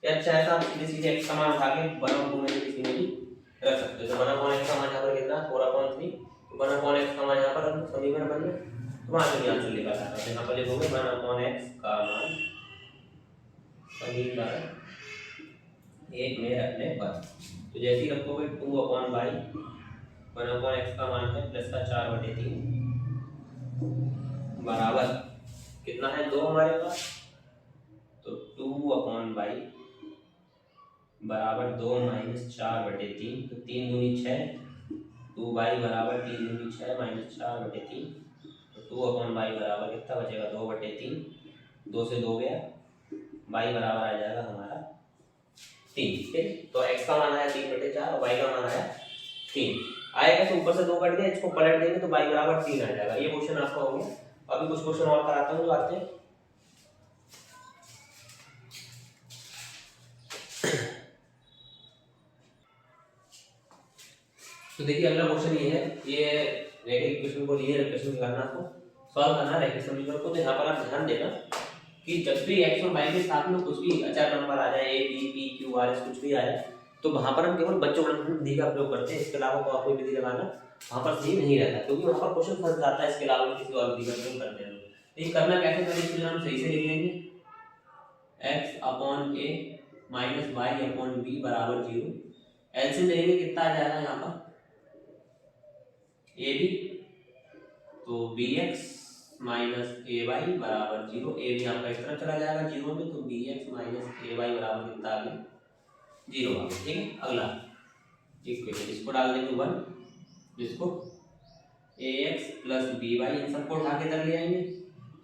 A: या चाहे तो आप सीधे x का मान उठा के 1/2 में किसी में भी रख सकते हो। तो 1/x का मान यहाँ पर कितना 4/3, तो 1/x का मान यहाँ पर रख दो समीकरण बन गया। तो वहाँ से आंसर निकल आता है। यहाँ पर लिखोगे 1/x का मान समीकरण 1 में रखने पर, तो जैसे ही रखोगे 2/y, 1/x का मान है प्लस का 4/3 बराबर कितना है 2 हमारे पास, तो 2/y बराबर 2 माइनस 4/3, तो 3 दूनी 6, 2y बराबर 3 दूनी 6 माइनस 4/3, तो 2/y बराबर कितना बचेगा 2/3, 2 से 2 गया, y बराबर आ जाएगा हमारा 3, ठीक। तो x का मान आया 3/4 और y का मान आया 3 आएगा। तो ऊपर से 2 कट गया, इसको पलट देंगे तो y बराबर 3 आ जाएगा। ये क्वेश्चन आपका हो गया। अभी कुछ क्वेश्चन और कराता हूँ जो आते हैं। तो देखिए अगला क्वेश्चन ये है, ये रेखा इक्वेशन को लिए इक्वेशन करना आपको सॉल्व करना है रेखा समीकरण को। तो यहाँ पर आप ध्यान देना कि जब भी x और y के साथ में कुछ भी अचर नंबर आ जाए, a b p q r s कुछ भी आ जाए, तो वहां पर हम केवल बच्चों विधि का प्रयोग करते हैं। इसके अलावा कोई विधि लगाना वहां पर सही नहीं रहता, क्योंकि वहां पर क्वेश्चन फंस जाता है। इसके अलावा किसी और विधि का प्रयोग करते हैं। लेकिन करना कैसे, पहले इसको हम सही से लिख लेंगे। x upon a minus y upon b बराबर 0। एलसीएम लेंगे कितना आ जाएगा यहाँ पर ए बी, तो बी एक्स माइनस ए वाई बराबर 0। ए बी आपका इस तरफ चला जाएगा 0 में, तो बी एक्स माइनस ए वाई बराबर कितना आ गया 0 आ गया, ठीक है। अगला इक्वेशन इसको डाल देंगे 1, जिसको ए एक्स प्लस बी वाई इन सबको उठा के इधर ले आएंगे,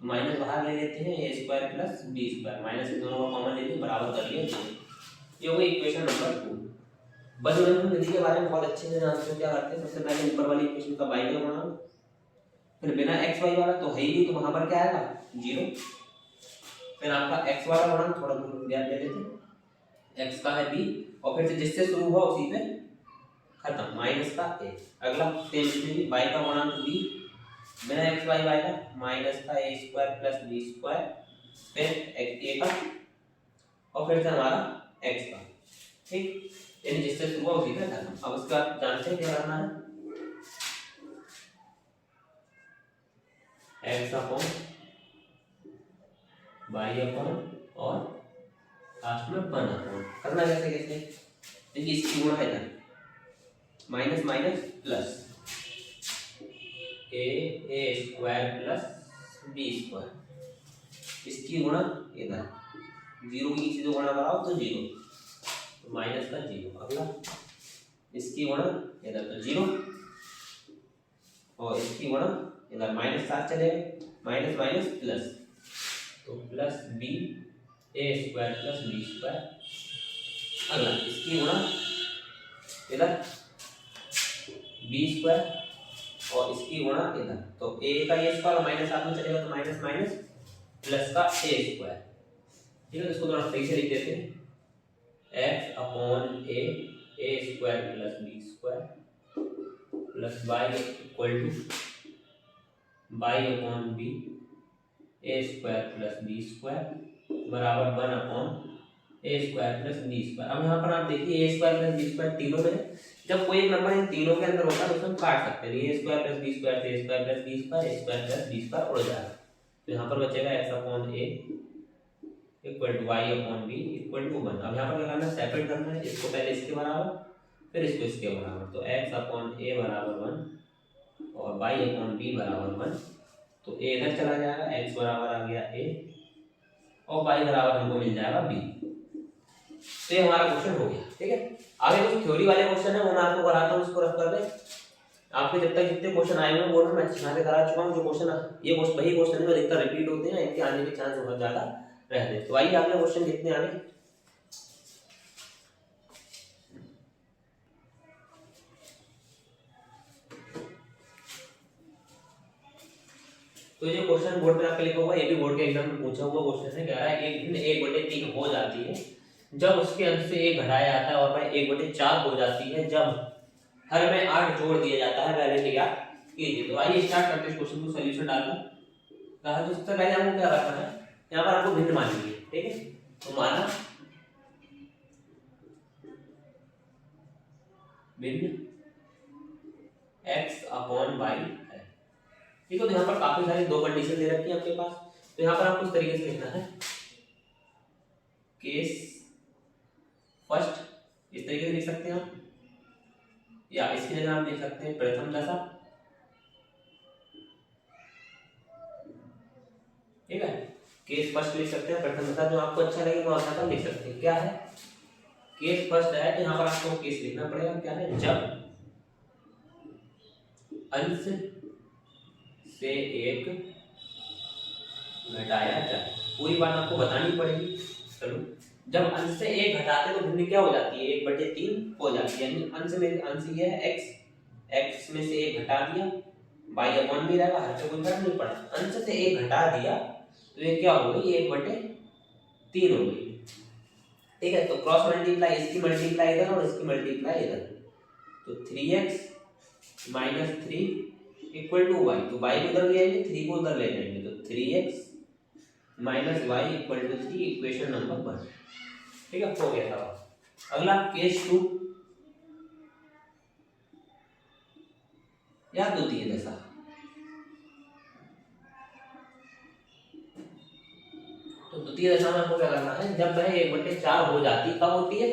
A: माइनस बाहर ले लेते हैं, ए square plus B square minus इन दोनों का कॉमन लेके बराबर कर लिया 0। ये हो गई इक्वेशन नंबर 2। बजरंग विधि के बारे में बहुत अच्छे से जानते हो। क्या करते हैं, सबसे पहले ऊपर वाली इक्वेशन का y का गुणा, फिर बिना x y वाला तो है ही नहीं, तो वहां पर क्या आएगा 0। फिर आपका x वाला गुणा थोड़ा दूर ध्यान दे देते हैं, x का है b और फिर से जिससे शुरू हुआ उसी पे खत्म, माइनस का a। अगला सेम स्थिति y का गुणा b बिना x y का माइनस का a square plus b square, फिर a का और फिर से हमारा x का, ठीक। यानी जिससे शुरू हुआ उसी पे खत्म। अब उसका जानते हैं क्या करना है, x अपॉन y अपॉन और लास्ट में 1 अपॉन। करना कैसे कैसे, देखिए इसकी गुणा है इधर minus minus plus a square plus b square, इसकी गुणा इधर 0 की चीजों गुणा कराओ तो 0, माइनस का 0। अगला इसकी गुणा इधर तो 0 और इसकी गुणा इधर माइनस 7 चलेगा, माइनस माइनस प्लस, तो plus B a square plus B square. अगला इसकी गुणा इधर बी स्क्वायर और इसकी गुणा इधर, तो ए का ए स्क्वायर माइनस 7 में चलेगा, तो माइनस माइनस प्लस का ए स्क्वायर, ठीक है। तो इसको थोड़ा सही से लिख देते हैं, x upon a square plus B square plus y equal to y upon b a square plus B square बराबर 1 upon a square plus B square. अब यहाँ पर आप देखिए a square plus B square तीनों में, जब कोई एक नंबर इन तीनों के अंदर होता है तो उसमें काट सकते हैं। ए स्क्वायर प्लस बी स्क्वायर से a square plus B square, a square plus B square उड़ जाएगा। तो यहाँ पर बचेगा x upon a equal to y upon b equal to 1। अब यहाँ पर क्या करना है, सेपरेट करना है, इसको पहले इसके बराबर फिर इसको इसके बराबर, तो x अपॉन ए बराबर 1 और y अपॉन बी बराबर 1, तो a इधर चला जाएगा, x बराबर आ गया a और y बराबर हमको मिल जाएगा b। तो ये हमारा क्वेश्चन हो गया, ठीक है। आगे कुछ थ्योरी वाले क्वेश्चन है वो मैं आपको कराता हूँ, उसको रख कर दे। आपके जब तक जितने क्वेश्चन आए हुए बोर्ड में मैं सिखा के करा चुका हूँ। जो क्वेश्चन ये वही क्वेश्चन है जो अधिकतर रिपीट होते हैं, इनके आने के चांस बहुत ज्यादा रहते हैं। तो आइए अगले क्वेश्चन देखते हैं आगे। तो ये क्वेश्चन बोर्ड पे आपके लिखा हुआ है, ये भी बोर्ड के एग्जाम में पूछा हुआ क्वेश्चन है। कह रहा है एक भिन्न 1/3 हो जाती है जब उसके अंश से 1 घटाया जाता है, और वह 1/4 हो जाती है जब हर में 8 जोड़ दिया जाता है। वैल्यू ज्ञात कीजिए। तो आइए स्टार्ट करते हैं क्वेश्चन को सॉल्यूशन डालना। तो सबसे पहले हमको क्या करना है, यहाँ पर आपको भिन्न मान लीजिए, ठीक है। तो माना भिन्न x अपॉन y है, ठीक है। तो यहाँ पर काफी सारी दो कंडीशन दे रखी है आपके पास। तो यहाँ पर आपको इस तरीके से लिखना है, केस फर्स्ट इस तरीके से लिख सकते हैं आप, या इसकी जगह आप लिख सकते हैं प्रथम दशा, ठीक है। केस फर्स्ट लिख सकते हैं, प्रथम दशा जो आपको अच्छा लगे वो आप लिख सकते हैं। क्या है केस फर्स्ट है, तो यहाँ पर आपको केस लिखना पड़ेगा। क्या है, जब अंश से 1 घटाया जाए। पूरी बात आपको बतानी पड़ेगी, चलो जब अंश से एक घटाते तो भिन्न क्या हो जाती है, 1/3 हो जाती है। यानी अंश में अंश ये है x, x में से एक घटा दिया, y अपॉन भी रहेगा, हर से कोई फर्क नहीं पड़ा। अंश से एक घटा दिया तो ये क्या हो गई, 1/3 हो गई। ठीक है, तो क्रॉस मल्टीप्लाई, इसकी मल्टीप्लाई इधर और इसकी मल्टीप्लाई इधर, तो 3x minus 3 equal to y, तो y को उधर ले आएंगे, 3 को उधर ले जाएंगे, तो 3x minus y equal to 3, equation number 1। ठीक है, हो गया था। अगला केस 2 या द्वितीय दशा। तो द्वितीय दशा में आपको क्या करना है, जब वह 1/4 हो जाती, कब होती है,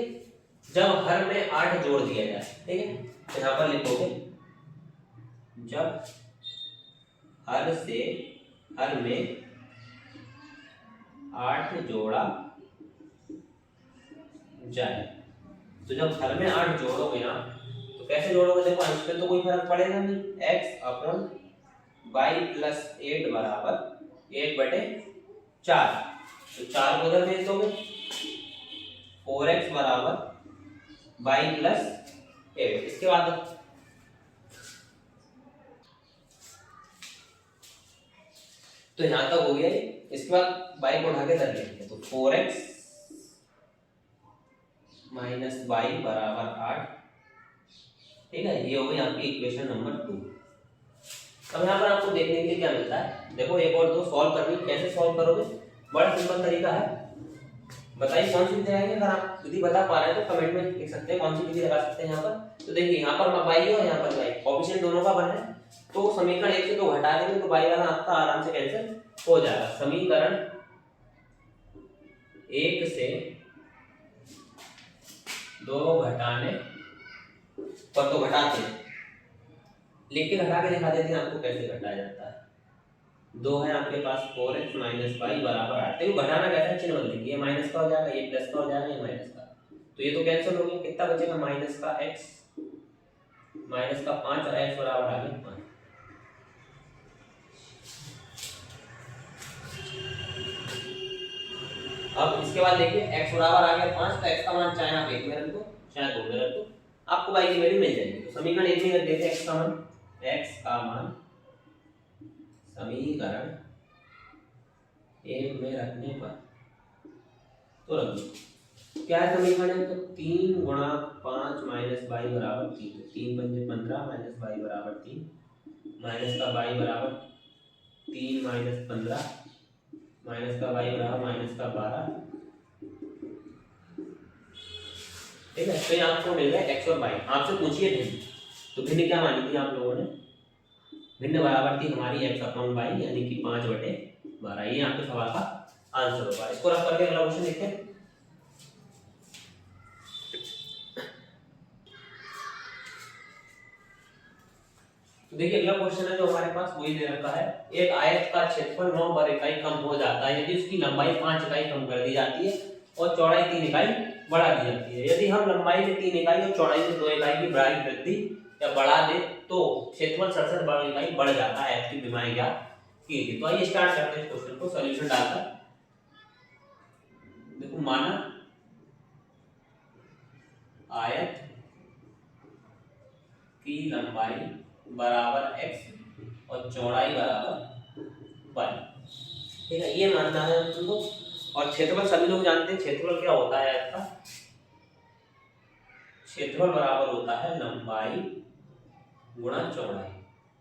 A: जब हर में 8 जोड़ दिया जाए। ठीक है, तो यहाँ पर लिखोगे जब हर से हर में 8 जोड़ा जाए। तो जब हर में 8 जोड़ोगे ना, तो कैसे जोड़ोगे, देखो अंश पे तो कोई फर्क पड़ेगा नहीं, x अपॉन y प्लस 8 बराबर 1/4, तो 4 को उधर भेज दोगे, 4x बराबर y प्लस 8। इसके बाद तो यहां तक हो गया। इसके बाद y को उठा के इधर लेंगे, तो 4x माइनस y बराबर 8। ठीक है, ये हो गई आपकी इक्वेशन नंबर 2। अब यहाँ पर आपको देखने के लिए क्या मिलता है, देखो एक और दो सॉल्व करनी, कैसे सॉल्व करोगे, बड़ा सिंपल तरीका है। बताइए कौन सी विधि आएगी, अगर आप विधि बता पा रहे हैं तो कमेंट में लिख सकते हैं कौन सी विधि लगा सकते हैं यहाँ पर। तो देखिए यहाँ पर y है और यहाँ पर y, कोएफिशिएंट दोनों का 1 है, तो समीकरण 1 से 2 घटा देंगे तो y वाला आपका आराम से कैंसिल हो जाएगा। समीकरण 1 से 2 घटाने पर, तो घटाते हैं, लिख के घटा के दिखा देते हैं आपको कैसे घटाया जाता है। 2 है आपके पास 4x माइनस y बराबर 8। देखो घटाना कैसा है, चिन्ह बदलेंगे, ये माइनस का हो जाएगा, ये प्लस का हो जाएगा, ये माइनस का, तो ये तो कैंसिल हो गया, कितना बचेगा, माइनस का x माइनस का 5 और x बराबर आ गया 5। अब इसके बाद देखिए x बराबर आ गया 5, तो x का मान चाहे आप 1 में रख दो चाहे 2 में रख दो, आपको y की वैल्यू मिल जाएगी। तो समीकरण 1 में रख देते हैं x का मान समीकरण 1 में रखने पर, तो रख दो क्या है समीकरण, तो 3 गुणा 5 माइनस y बराबर 3, 3 पंजे 15 माइनस y बराबर 3, माइनस का y बराबर 3 माइनस 15 माइनस का y बराबर माइनस का 12। ठीक है, तो यहाँ आपको मिल गया x और y। आपसे पूछिए भिन्न, तो भिन्न क्या मानी थी आप लोगों ने, भिन्न बराबर थी हमारी x अपॉन y, यानी कि 5/12। ये आपके सवाल का आंसर होगा। इसको रख करके अगला क्वेश्चन देखते हैं। तो देखिए अगला क्वेश्चन है जो हमारे पास वही दे रखा है, एक आयत का क्षेत्रफल 9 वर्ग इकाई कम हो जाता है यदि उसकी लंबाई 5 इकाई कम कर दी जाती है और चौड़ाई 3 इकाई बढ़ा दी जाती है। यदि हम लंबाई में 3 इकाई और चौड़ाई में 2 इकाई की बढ़ाई वृद्धि या बढ़ा दे तो क्षेत्रफल 67 वर्ग इकाई बढ़ जाता है। ऐसी विमाएं क्या कीजिए। तो आइए स्टार्ट करते हैं क्वेश्चन को सॉल्यूशन डालकर। देखो माना आयत की लंबाई बराबर x और चौड़ाई बराबर y। ठीक है, ये मानना है हम तुमको। और क्षेत्रफल सभी लोग जानते हैं, क्षेत्रफल क्या होता है आयत का, क्षेत्रफल बराबर होता है लंबाई गुणा चौड़ाई।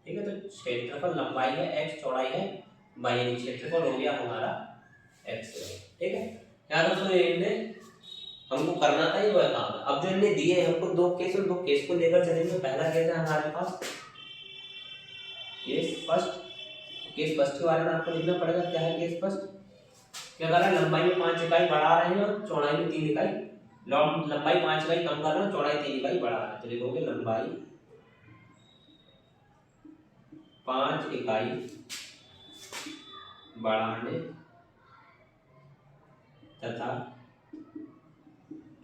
A: ठीक है, तो क्षेत्रफल लंबाई है x, चौड़ाई है y, यानी क्षेत्रफल हो गया हमारा x। ठीक है, याद रखो इनने हमको करना था ये वह काम। अब जो इनने दिए हैं हमको दो केस को लेकर चलेंगे। पहला केस है हमारे पास केस फर्स्ट। केस फर्स्ट के बारे में आपको लिखना पड़ेगा। क्या है केस फर्स्ट, क्या कर रहा है, लंबाई में 5 इकाई बढ़ा रहे हैं और चौड़ाई में 3 इकाई, लंबाई 5 इकाई कम कर रहे हैं, चौड़ाई 3 इकाई बढ़ा रहे हैं। तो लिखोगे लंबाई 5 इकाई बढ़ाने तथा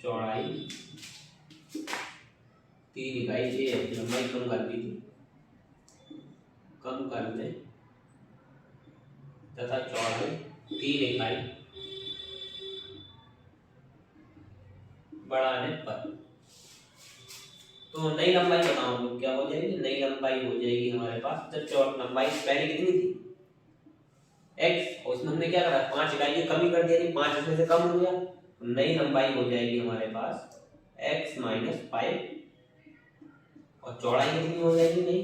A: चौड़ाई 3 इकाई, ये लंबाई कम कर दी थी, कम करने तथा चौड़ाई 3 इकाई बढ़ाने पर। तो नई लंबाई बताओ तो क्या हो जाएगी, नई लंबाई हो जाएगी हमारे पास, जब चौक लंबाई पहले कितनी थी x, और उसमें हमने क्या करा 5 इकाई की कमी कर दिया, नहीं 5 इसमें से कम हो गया, तो नई लंबाई हो जाएगी हमारे पास x माइनस 5, और चौड़ाई कितनी हो जाएगी नई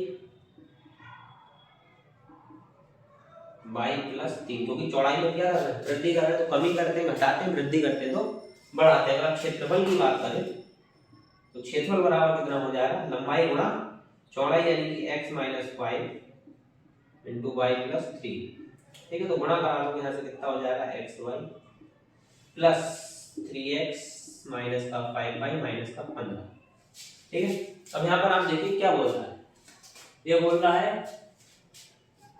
A: y प्लस 3, क्योंकि चौड़ाई में क्या कर रहे हैं वृद्धि कर रहे हैं, तो कमी करते हैं घटाते हैं, वृद्धि करते हैं तो बढ़ाते हैं। अगर आप क्षेत्रफल की बात करें तो क्षेत्रफल बराबर कितना हो जाएगा, लंबाई गुणा चौड़ाई, यानी कि x minus 5 into y plus 3। ठीक है, तो गुणा करा लो, यहाँ से कितना हो जाएगा xy प्लस 3x माइनस का 5y माइनस का 15। ठीक है, अब यहाँ पर आप देखिए क्या बोल रहा है, ये बोल रहा है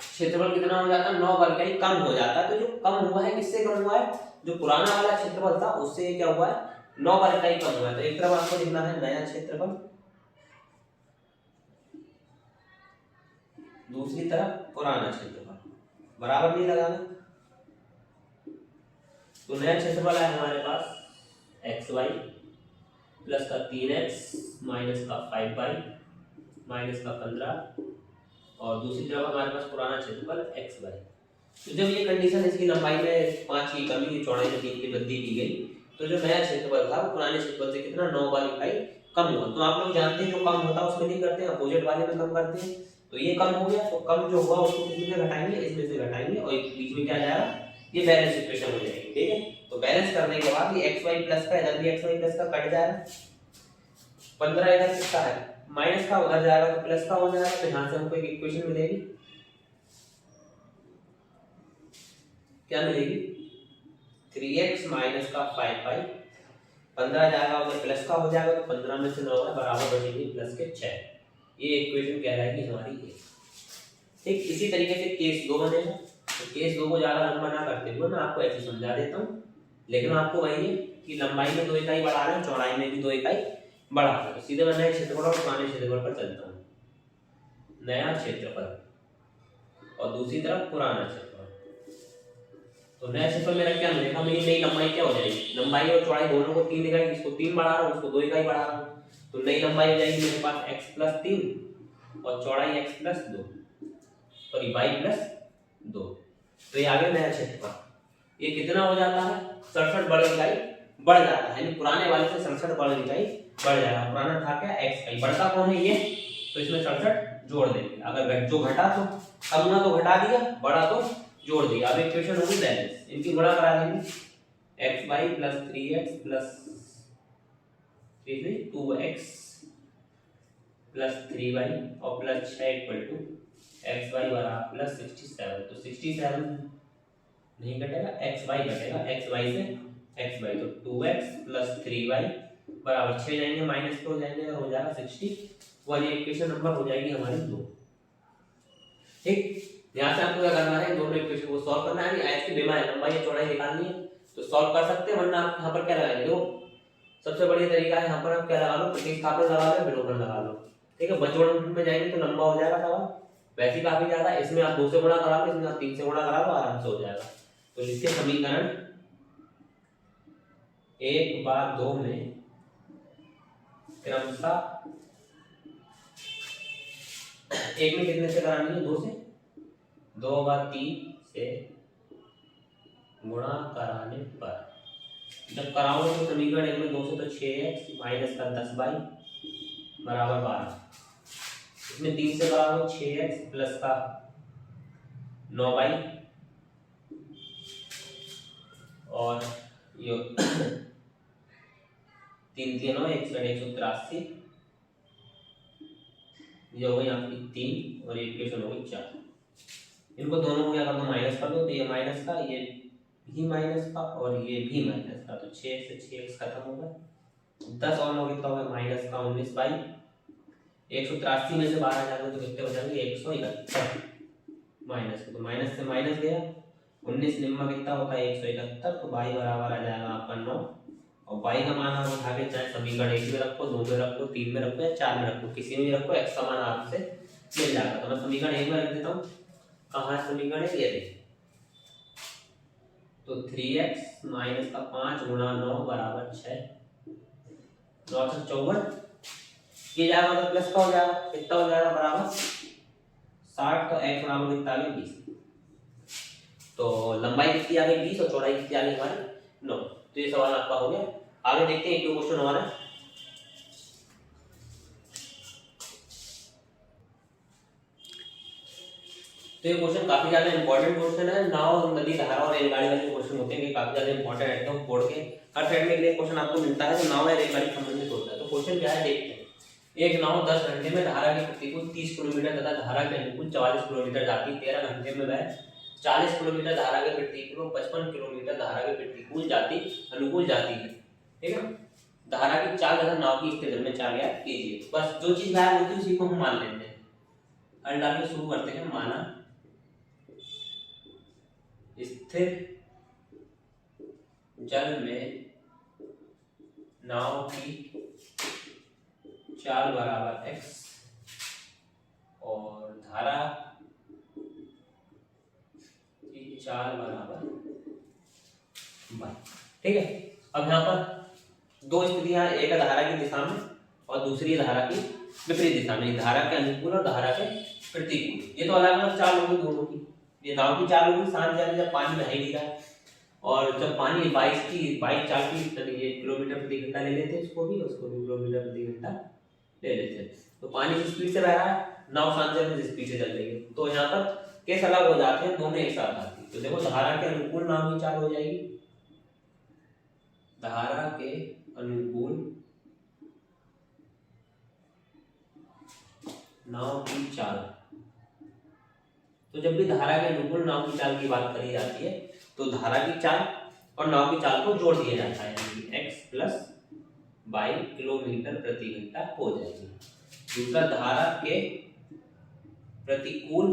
A: क्षेत्रफल कितना हो जाता है 9 वर्ग इकाई कम हो जाता है। तो जो कम हुआ है किससे कम हुआ है, जो पुराना वाला क्षेत्रफल था उससे क्या हुआ है 9 वर्ग इकाई कम हुआ है। तो एक तरफ आपको लिखना है नया क्षेत्रफल, दूसरी तरफ पुराना क्षेत्रफल, बराबर नहीं लगाना। तो नया क्षेत्रफल है हमारे पास xy प्लस का 3x माइनस का 5y माइनस का 15, और दूसरी तरफ हमारे पास पुराना क्षेत्रफल xy। तो जब ये कंडीशन इसकी लंबाई में 5 की कमी, चौड़ाई में 3 की वृद्धि की गई, तो जो नया क्षेत्रफल था वो पुराने क्षेत्रफल से कितना 9 वाली इकाई कम हुआ। तो आप लोग जानते हैं जो कम होता है उसमें नहीं करते हैं, अपोजिट वाले में कम करते हैं। तो ये कम हो गया, तो कम जो हुआ उसको किसी से घटाएंगे, इसमें से घटाएंगे, और बीच में क्या जाएगा ये बैलेंस इक्वेशन हो जाएगी। ठीक है, तो बैलेंस करने के बाद ये xy प्लस का इधर भी xy प्लस का कट जाएगा, 15 इधर कितना है माइनस का, उधर जाएगा तो प्लस का हो जाएगा। तो यहाँ से हमको एक इक्वेशन मिलेगी, क्या मिलेगी 3x माइनस का 5y, 15 जाएगा उधर प्लस का हो जाएगा, तो 15 में से 9 बराबर बचेगी प्लस के 6। ये इक्वेशन कहलाएगी हमारी ये। ठीक, इसी तरीके से केस 2 बनेगा। तो केस 2 को ज्यादा लंबा ना करते हुए मैं आपको ऐसे समझा देता हूँ, लेकिन आपको वही है कि लंबाई में 2 इकाई बढ़ा रहे हैं, चौड़ाई में भी 2 इकाई बढ़ा रहे हैं। सीधे मैं नए क्षेत्रफल और पुराने क्षेत्रफल पर चलता हूँ, नया क्षेत्रफल और दूसरी तरफ पुराना क्षेत्रफल। तो नया क्षेत्रफल मेरा क्या मिलेगा, मेरी नई लंबाई क्या हो जाएगी, लंबाई और चौड़ाई दोनों को 3 इकाई, इसको 3 बढ़ा रहा हूँ, उसको 2 इकाई बढ़ा रहा हूँ, तो नई लंबाई हो जाएगी मेरे पास x प्लस 3 और चौड़ाई x plus 2, sorry y plus 2। तो ये आ गया नया क्षेत्रफल। ये कितना हो जाता है 67 वर्ग इकाई बढ़ जाता है, यानी पुराने वाले से 67 वर्ग इकाई बढ़ जाएगा। पुराना था क्या x का, बढ़ता कौन है ये, तो इसमें 67 जोड़ देंगे। अगर जो घटा तो कम हुआ तो घटा दिया, बढ़ा तो जोड़ दिया। अब इक्वेशन होगी बैलेंस, इनकी गुणा करा देंगे, xy plus 3x plus 2x plus 3y और प्लस 6 इक्वल टू xy बराबर प्लस 67। तो 67 नहीं घटेगा, xy घटेगा, xy से xy, तो 2x प्लस 3y बराबर 6 जाएंगे, माइनस हो जाएंगे, और हो जाएगा 61। ये इक्वेशन नंबर हो जाएगी हमारी 2। ठीक, यहाँ से आपको क्या करना है, दोनों इक्वेशन को सॉल्व करना है। आज की बेमा है, लंबाई या चौड़ाई निकालनी है तो सॉल्व कर सकते हैं, वरना आप यहाँ पर क्या लगाएंगे, देखो सबसे बढ़िया तरीका है यहाँ पर आप क्या लगा लो, प्रतिस्थापन लगा लो, विलोपन लगा लो। ठीक है, बचोड़ में जाएंगे तो लंबा हो जाएगा सवाल, वैसे काफी ज्यादा। इसमें आप 2 से गुणा करा लो, इसमें आप 3 से गुणा करा लो, आराम से हो जाएगा। तो लिखिए समीकरण 1 बार 2 में क्रमशः 1 में कितने से करानी है, 2 से, 2 बार 3 से गुणा कराने पर जब कराओगे तो समीकरण 1 में 2 से तो 6x माइनस का 10y बराबर 12। इसमें 3 से कराओगे 6x प्लस का 9y और ये 3 3 9 183, ये हो गई आपकी 3 और इक्वेशन हो गई 4। इनको दोनों को क्या कर दो, माइनस कर दो, तो ये माइनस का, ये भी माइनस का और ये भी माइनस का, तो 6 से 6x खत्म हो गया। 10 और 9 कितना होगा माइनस का 19 बाई 183 में से 12 जाएंगे तो कितने हो जाएंगे 171 माइनस, तो माइनस से माइनस गया, 19 निम्मा कितना होता है 171, तो y बराबर आ जाएगा आपका 9। और y का मान आप उठा के चाहे समीकरण 1 में रखो, 2 में रखो, 3 में रखो या 4 में रखो, किसी में भी रखो, x का मान आपसे मिल जाएगा। तो मैं समीकरण 1 में रख देता हूँ, कहाँ है समीकरण 1, ये देखिए, तो 3x माइनस का 5 गुणा 9 बराबर 6 954 ये जाएगा मतलब प्लस का हो जाएगा, कितना हो जाएगा बराबर 60। तो x बराबर कितना आ गया 20। तो लंबाई कितनी आ गई 20 और चौड़ाई कितनी आ गई हमारी 9। तो ये सवाल आपका हो गया। आगे देखते हैं एक दो क्वेश्चन हमारा। तो ये क्वेश्चन काफी ज्यादा इंपॉर्टेंट क्वेश्चन है। नाव, नदी, धारा और रेलगाड़ी वाले क्वेश्चन होते हैं, काफी ज्यादा इंपॉर्टेंट है। एकदम बोर्ड के हर साइड में एक क्वेश्चन आपको मिलता है जो नाव या रेलगाड़ी संबंधित होता है। तो क्वेश्चन क्या है देखते हैं। एक नाव 10 घंटे में धारा के प्रतिकूल 30 किलोमीटर तथा धारा के अनुकूल 44 किलोमीटर जाती, 13 घंटे में वह 40 किलोमीटर धारा के प्रतिकूल, 55 किलोमीटर धारा के प्रतिकूल जाती अनुकूल जाती है। ठीक है, धारा की चाल तथा नाव की स्थिति में चाल ज्ञात कीजिए। बस जो चीज गायब होती है उसी को हम मान लेते हैं। अल्टा के शुरू करते हैं। माना स्थिर जल में नाव की चाल बराबर x और धारा की चाल बराबर y। ठीक है, अब यहाँ पर दो स्थितियां, एक है धारा की दिशा में और दूसरी है धारा की विपरीत दिशा में। धारा के अनुकूल और धारा के प्रतिकूल। ये तो अलग अलग चाल होगी दोनों की। ये नाव की चाल होगी सांझ जाने जब पानी बह ही रहा है, और जब पानी 22 चाल की ये किलोमीटर प्रति घंटा ले लेते हैं, उसको भी किलोमीटर प्रति घंटा ले लेते हैं। तो पानी जिस स्पीड से बह रहा है, नाव सांझ में जिस स्पीड से चल रही है, तो यहाँ पर केस अलग हो जाते हैं, दोनों एक साथ आती है। तो देखो धारा के अनुकूल नाव की चाल हो जाएगी, धारा के अनुकूल नाव की चाल। तो जब भी धारा के अनुकूल नाव की चाल की बात करी जाती है तो धारा की चाल और नाव की चाल को जोड़ दिया जाता है, x प्लस y किलोमीटर प्रति घंटा हो जाएगी। दूसरा, धारा के प्रतिकूल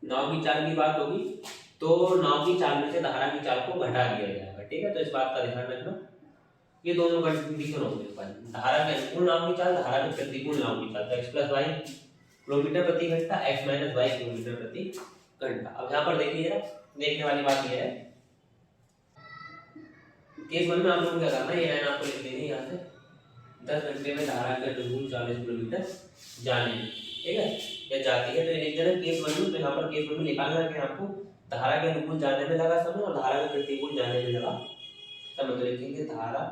A: नाव की चाल की बात होगी तो नाव की चाल में से धारा की चाल को घटा दिया जाएगा। ठीक है, तो इस बात का ध्यान रखना। ये दोनों कंडीशन होंगे। धारा के अनुकूल नाव की चाल, धारा के प्रतिकूल नाव की चाल, तो x प्लस y किलोमीटर प्रति घंटा, x माइनस y किलोमीटर प्रति घंटा। अब यहाँ पर देखिए, देखने वाली बात यह है, केस 1 में आप लोगों को क्या करना है, ये लाइन आपको लिख देनी है यहाँ से। 10 घंटे में धारा के अनुकूल 40 किलोमीटर जाने में, ठीक है, या जाती है, तो ये लिख देना केस 1 में। तो यहाँ पर केस 1 में निकालना है कि आपको धारा के अनुकूल जाने में लगा समय और धारा के प्रतिकूल जाने में लगा समय। तो लिखेंगे धारा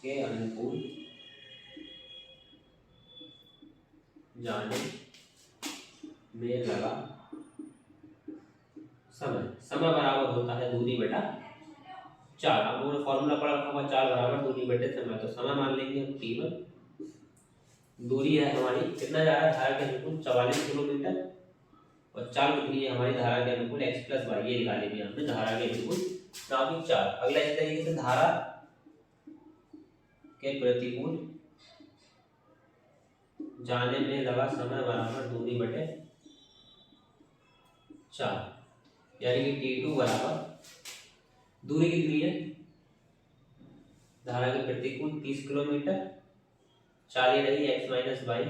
A: के अनुकूल जाने में लगा समय बराबर होता है दूरी बटा चाल। आप लोगों ने फॉर्मूला पढ़ा रखा होगा, चाल बराबर दूरी बटे समय। तो समय मान लेंगे हम t1, दूरी है हमारी कितना जा रहा है धारा के अनुकूल 44 किलोमीटर, और चाल कितनी है हमारी धारा के अनुकूल x प्लस y, ये निकालेंगे हमने धारा के अनुकूल नाव की चाल। अगला इस तरीके से धारा के प्रतिकूल जाने में लगा समय बराबर दूरी बटे चाल, यानी कि t2 बराबर दूरी कितनी है धारा के प्रतिकूल 30 किलोमीटर, चाल ये रही x माइनस y।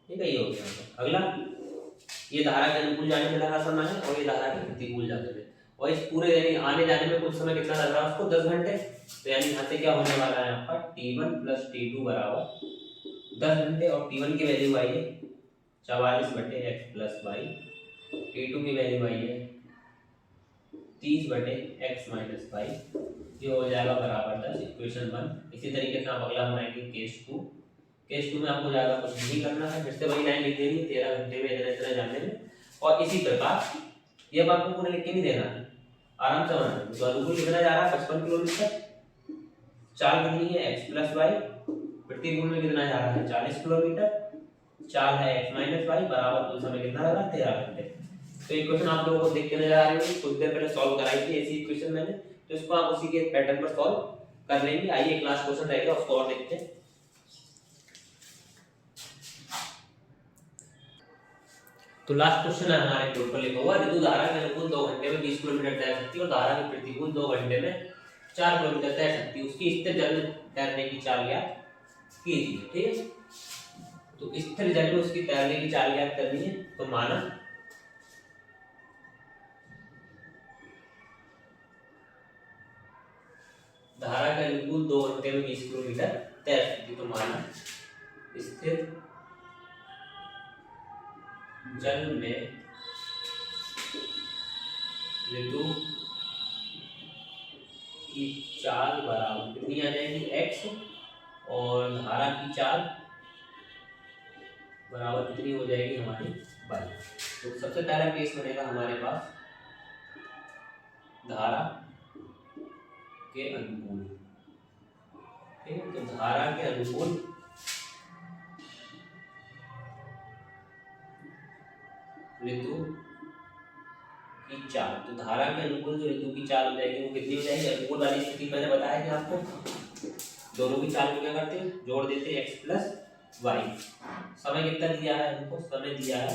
A: ठीक है, ये हो गया। अगला, ये धारा के अनुकूल जाने में लगा समय है और ये धारा के प्रतिकूल जाने में, और इस पूरे यानी आने जाने में कुछ समय कितना लग रहा है उसको 10 घंटे। तो यानी यहाँ से क्या होने वाला है आपका t1 प्लस t2 बराबर 10 घंटे, और t1 की वैल्यू आई है 44 बटे x प्लस y, t2 की वैल्यू आई है 30 बटे x माइनस y, ये हो जाएगा बराबर 10, इक्वेशन 1। इसी तरीके से आप अगला बनाएंगे केस 2। केस 2 में आपको ज़्यादा कुछ नहीं करना है, फिर से वही लाइन लिख देनी है 13 घंटे में इतना इतना जाने में। और इसी प्रकार ये बात को पूरा लिख के नहीं देना है, आराम से बनाना है। तो अनुकूल कितना जा रहा है 55 किलोमीटर, चाल कितनी है x प्लस y, प्रतिकूल में कितना जा रहा है 40 किलोमीटर, चाल है x माइनस y, बराबर कुल समय कितना लगा 13 घंटे। तो इक्वेशन आप लोगों को देख के नजर आ रही होगी, कुछ देर पहले सॉल्व कराई थी ऐसी इक्वेशन मैंने, तो इसको आप उसी के पैटर्न पर सॉल्व कर लेंगे। आइए एक लास्ट क्वेश्चन रहेगा उसको और देखते हैं। तो लास्ट क्वेश्चन है हमारे बोर्ड पर लिखा हुआ, ऋतु धारा के अनुकूल 2 घंटे में 20 किलोमीटर तैर सकती है और धारा के प्रतिकूल 2 घंटे में 4 किलोमीटर तैर सकती है, उसकी स्थिर जल में तैरने की चाल ज्ञात कीजिए। ठीक है, तो स्थिर जल में उसकी तैरने की चाल ज्ञात करनी है। तो माना धारा का अनुकूल 2 घंटे में 20 किलोमीटर तैर सकती। तो माना स्थिर जल में विद्युत की चाल बराबर कितनी आ जाएगी x, और धारा की चाल बराबर कितनी हो जाएगी हमारी y। तो सबसे पहला केस बनेगा हमारे पास धारा के अनुकूल, ठीक है। तो धारा के अनुकूल विद्युत की चाल, तो धारा के अनुकूल जो विद्युत की चाल हो जाएगी वो कितनी हो जाएगी, अनुकूल वाली स्थिति मैंने बताया कि आपको दोनों की चाल को क्या करते हैं, जोड़ देते हैं x प्लस वाई। समय कितना दिया है हमको, समय दिया है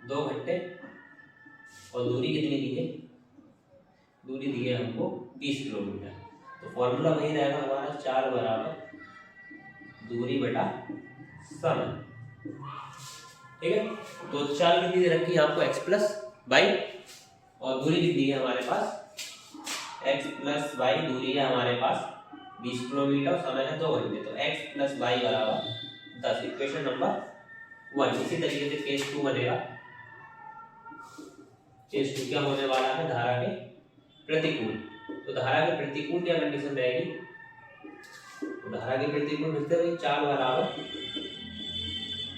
A: 2 घंटे, और दूरी कितनी दी है, दूरी दी है हमको 20 किलोमीटर। तो फॉर्मूला वही रहेगा हमारा, चाल बराबर दूरी बटा समय, ठीक है। तो चाल कितनी दे रखी है आपको x प्लस वाई, और दूरी कितनी है हमारे पास x प्लस वाई, दूरी है हमारे पास 20 किलोमीटर, समय है 2 घंटे। तो x प्लस वाई बराबर 10, इक्वेशन नंबर 1। इसी तरीके से केस 2 बनेगा। केस 2 क्या होने वाला है, धारा के प्रतिकूल। तो धारा के प्रतिकूल क्या कंडीशन रहेगी, तो धारा के प्रतिकूल मिलते हुए चाल बराबर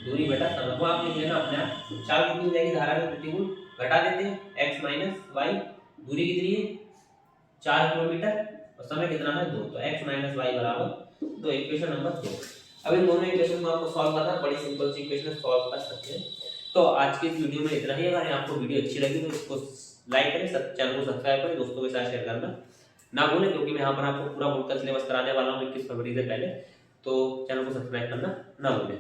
A: दूरी बटा समय, वो आप लिख लेना अपने आप। चाल कितनी हो जाएगी धारा के प्रतिकूल, घटा देते हैं x माइनस वाई, दूरी कितनी है 4 किलोमीटर, और समय कितना है 2, तो x माइनस वाई बराबर 2, इक्वेशन नंबर 2। अब इन दोनों इक्वेशन को आपको सॉल्व करना है, बड़ी सिंपल सी इक्वेशन सॉल्व कर सकते हैं। तो आज की इस वीडियो में इतना ही। अगर आपको वीडियो अच्छी लगी तो इसको लाइक करें, चैनल को सब्सक्राइब करें, दोस्तों के साथ शेयर करना ना भूलें, क्योंकि मैं यहाँ पर आपको पूरा बोर्ड का सिलेबस कराने वाला हूँ 21 फरवरी से पहले। तो चैनल को सब्सक्राइब करना ना भूलें।